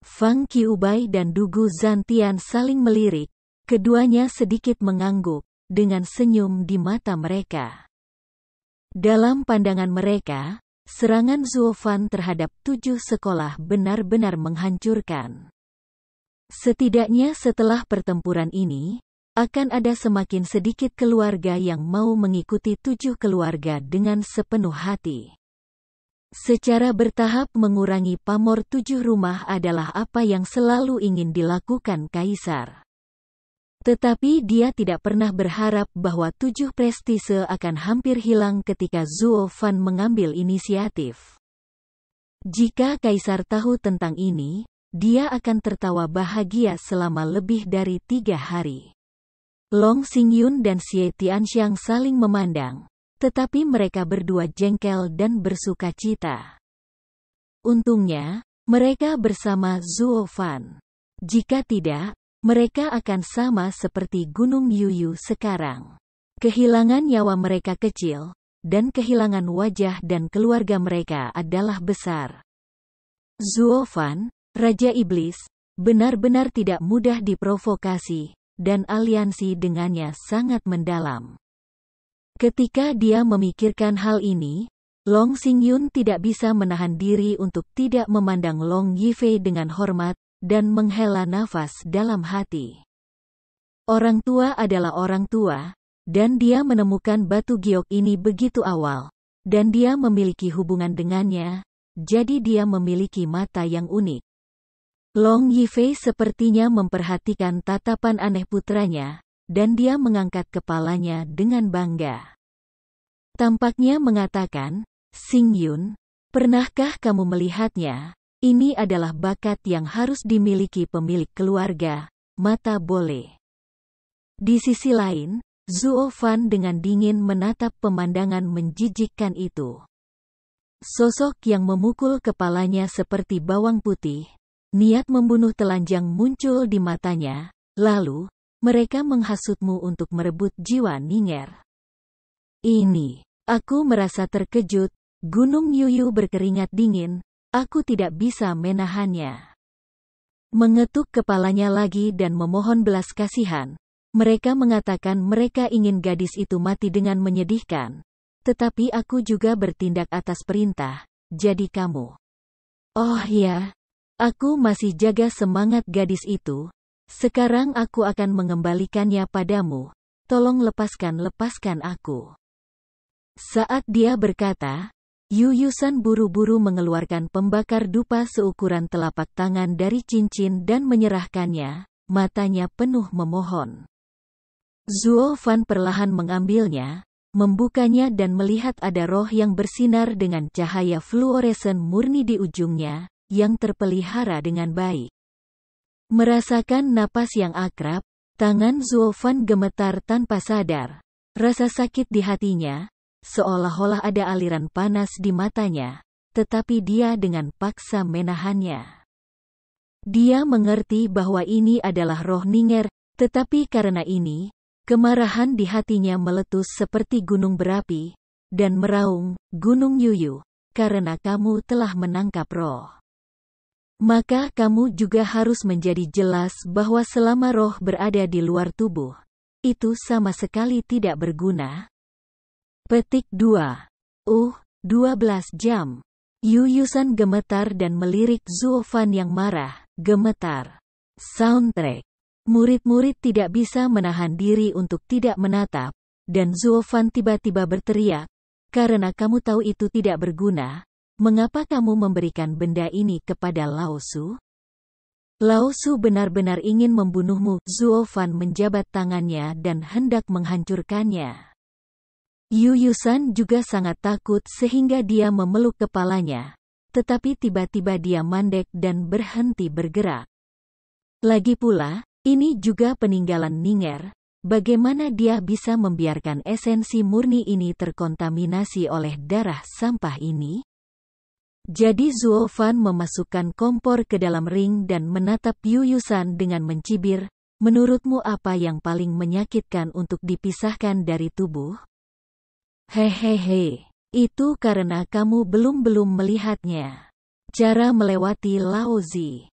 [SPEAKER 1] Fang Qiubai dan Dugu Zantian saling melirik, keduanya sedikit mengangguk, dengan senyum di mata mereka. Dalam pandangan mereka, serangan Zuo Fan terhadap 7 sekolah benar-benar menghancurkan. Setidaknya setelah pertempuran ini, akan ada semakin sedikit keluarga yang mau mengikuti 7 keluarga dengan sepenuh hati. Secara bertahap mengurangi pamor 7 rumah adalah apa yang selalu ingin dilakukan Kaisar. Tetapi dia tidak pernah berharap bahwa 7 prestise akan hampir hilang ketika Zuo Fan mengambil inisiatif. Jika Kaisar tahu tentang ini, dia akan tertawa bahagia selama lebih dari 3 hari. Long Xingyun dan Xie Tianxiang saling memandang, tetapi mereka berdua jengkel dan bersukacita. Untungnya, mereka bersama Zuo Fan. Jika tidak, mereka akan sama seperti Gunung Yuyu sekarang. Kehilangan nyawa mereka kecil, dan kehilangan wajah dan keluarga mereka adalah besar. Zuo Fan, Raja Iblis, benar-benar tidak mudah diprovokasi, dan aliansi dengannya sangat mendalam. Ketika dia memikirkan hal ini, Long Xingyun tidak bisa menahan diri untuk tidak memandang Long Yifei dengan hormat, dan menghela nafas dalam hati. Orang tua adalah orang tua, dan dia menemukan batu giok ini begitu awal, dan dia memiliki hubungan dengannya, jadi dia memiliki mata yang unik. Long Yifei sepertinya memperhatikan tatapan aneh putranya, dan dia mengangkat kepalanya dengan bangga. Tampaknya mengatakan, Xingyun, pernahkah kamu melihatnya? Ini adalah bakat yang harus dimiliki pemilik keluarga, mata boleh. Di sisi lain, Zuo Fan dengan dingin menatap pemandangan menjijikkan itu. Sosok yang memukul kepalanya seperti bawang putih, niat membunuh telanjang muncul di matanya, lalu, mereka menghasutmu untuk merebut jiwa Ning'er. Ini, aku merasa terkejut, Gunung Yuyu berkeringat dingin, aku tidak bisa menahannya. Mengetuk kepalanya lagi dan memohon belas kasihan, mereka mengatakan mereka ingin gadis itu mati dengan menyedihkan, tetapi aku juga bertindak atas perintah, jadi kamu. Oh ya. Aku masih jaga semangat gadis itu. Sekarang aku akan mengembalikannya padamu. Tolong lepaskan aku. Saat dia berkata, Yu Yusan buru-buru mengeluarkan pembakar dupa seukuran telapak tangan dari cincin dan menyerahkannya, matanya penuh memohon. Zuo Fan perlahan mengambilnya, membukanya dan melihat ada roh yang bersinar dengan cahaya fluoresen murni di ujungnya, yang terpelihara dengan baik. Merasakan napas yang akrab, tangan Zuo Fan gemetar tanpa sadar. Rasa sakit di hatinya, seolah-olah ada aliran panas di matanya, tetapi dia dengan paksa menahannya. Dia mengerti bahwa ini adalah roh Ning'er, tetapi karena ini, kemarahan di hatinya meletus seperti gunung berapi, dan meraung, Gunung Yuyu, karena kamu telah menangkap roh. Maka kamu juga harus menjadi jelas bahwa selama roh berada di luar tubuh, itu sama sekali tidak berguna. Petik 2. 12 jam. Yu Yusan gemetar dan melirik Zuo Fan yang marah, gemetar. Soundtrack. Murid-murid tidak bisa menahan diri untuk tidak menatap, dan Zuo Fan tiba-tiba berteriak, karena kamu tahu itu tidak berguna, mengapa kamu memberikan benda ini kepada Lao Su? Lao Su benar-benar ingin membunuhmu. Zuo Fan menjabat tangannya dan hendak menghancurkannya. Yu Yusan juga sangat takut sehingga dia memeluk kepalanya, tetapi tiba-tiba dia mandek dan berhenti bergerak. Lagi pula, ini juga peninggalan Ning'er, bagaimana dia bisa membiarkan esensi murni ini terkontaminasi oleh darah sampah ini? Jadi Zuo Fan memasukkan kompor ke dalam ring dan menatap Yu Yusan dengan mencibir, menurutmu apa yang paling menyakitkan untuk dipisahkan dari tubuh? Hehehe, itu karena kamu belum melihatnya. Cara melewati Lao Zi.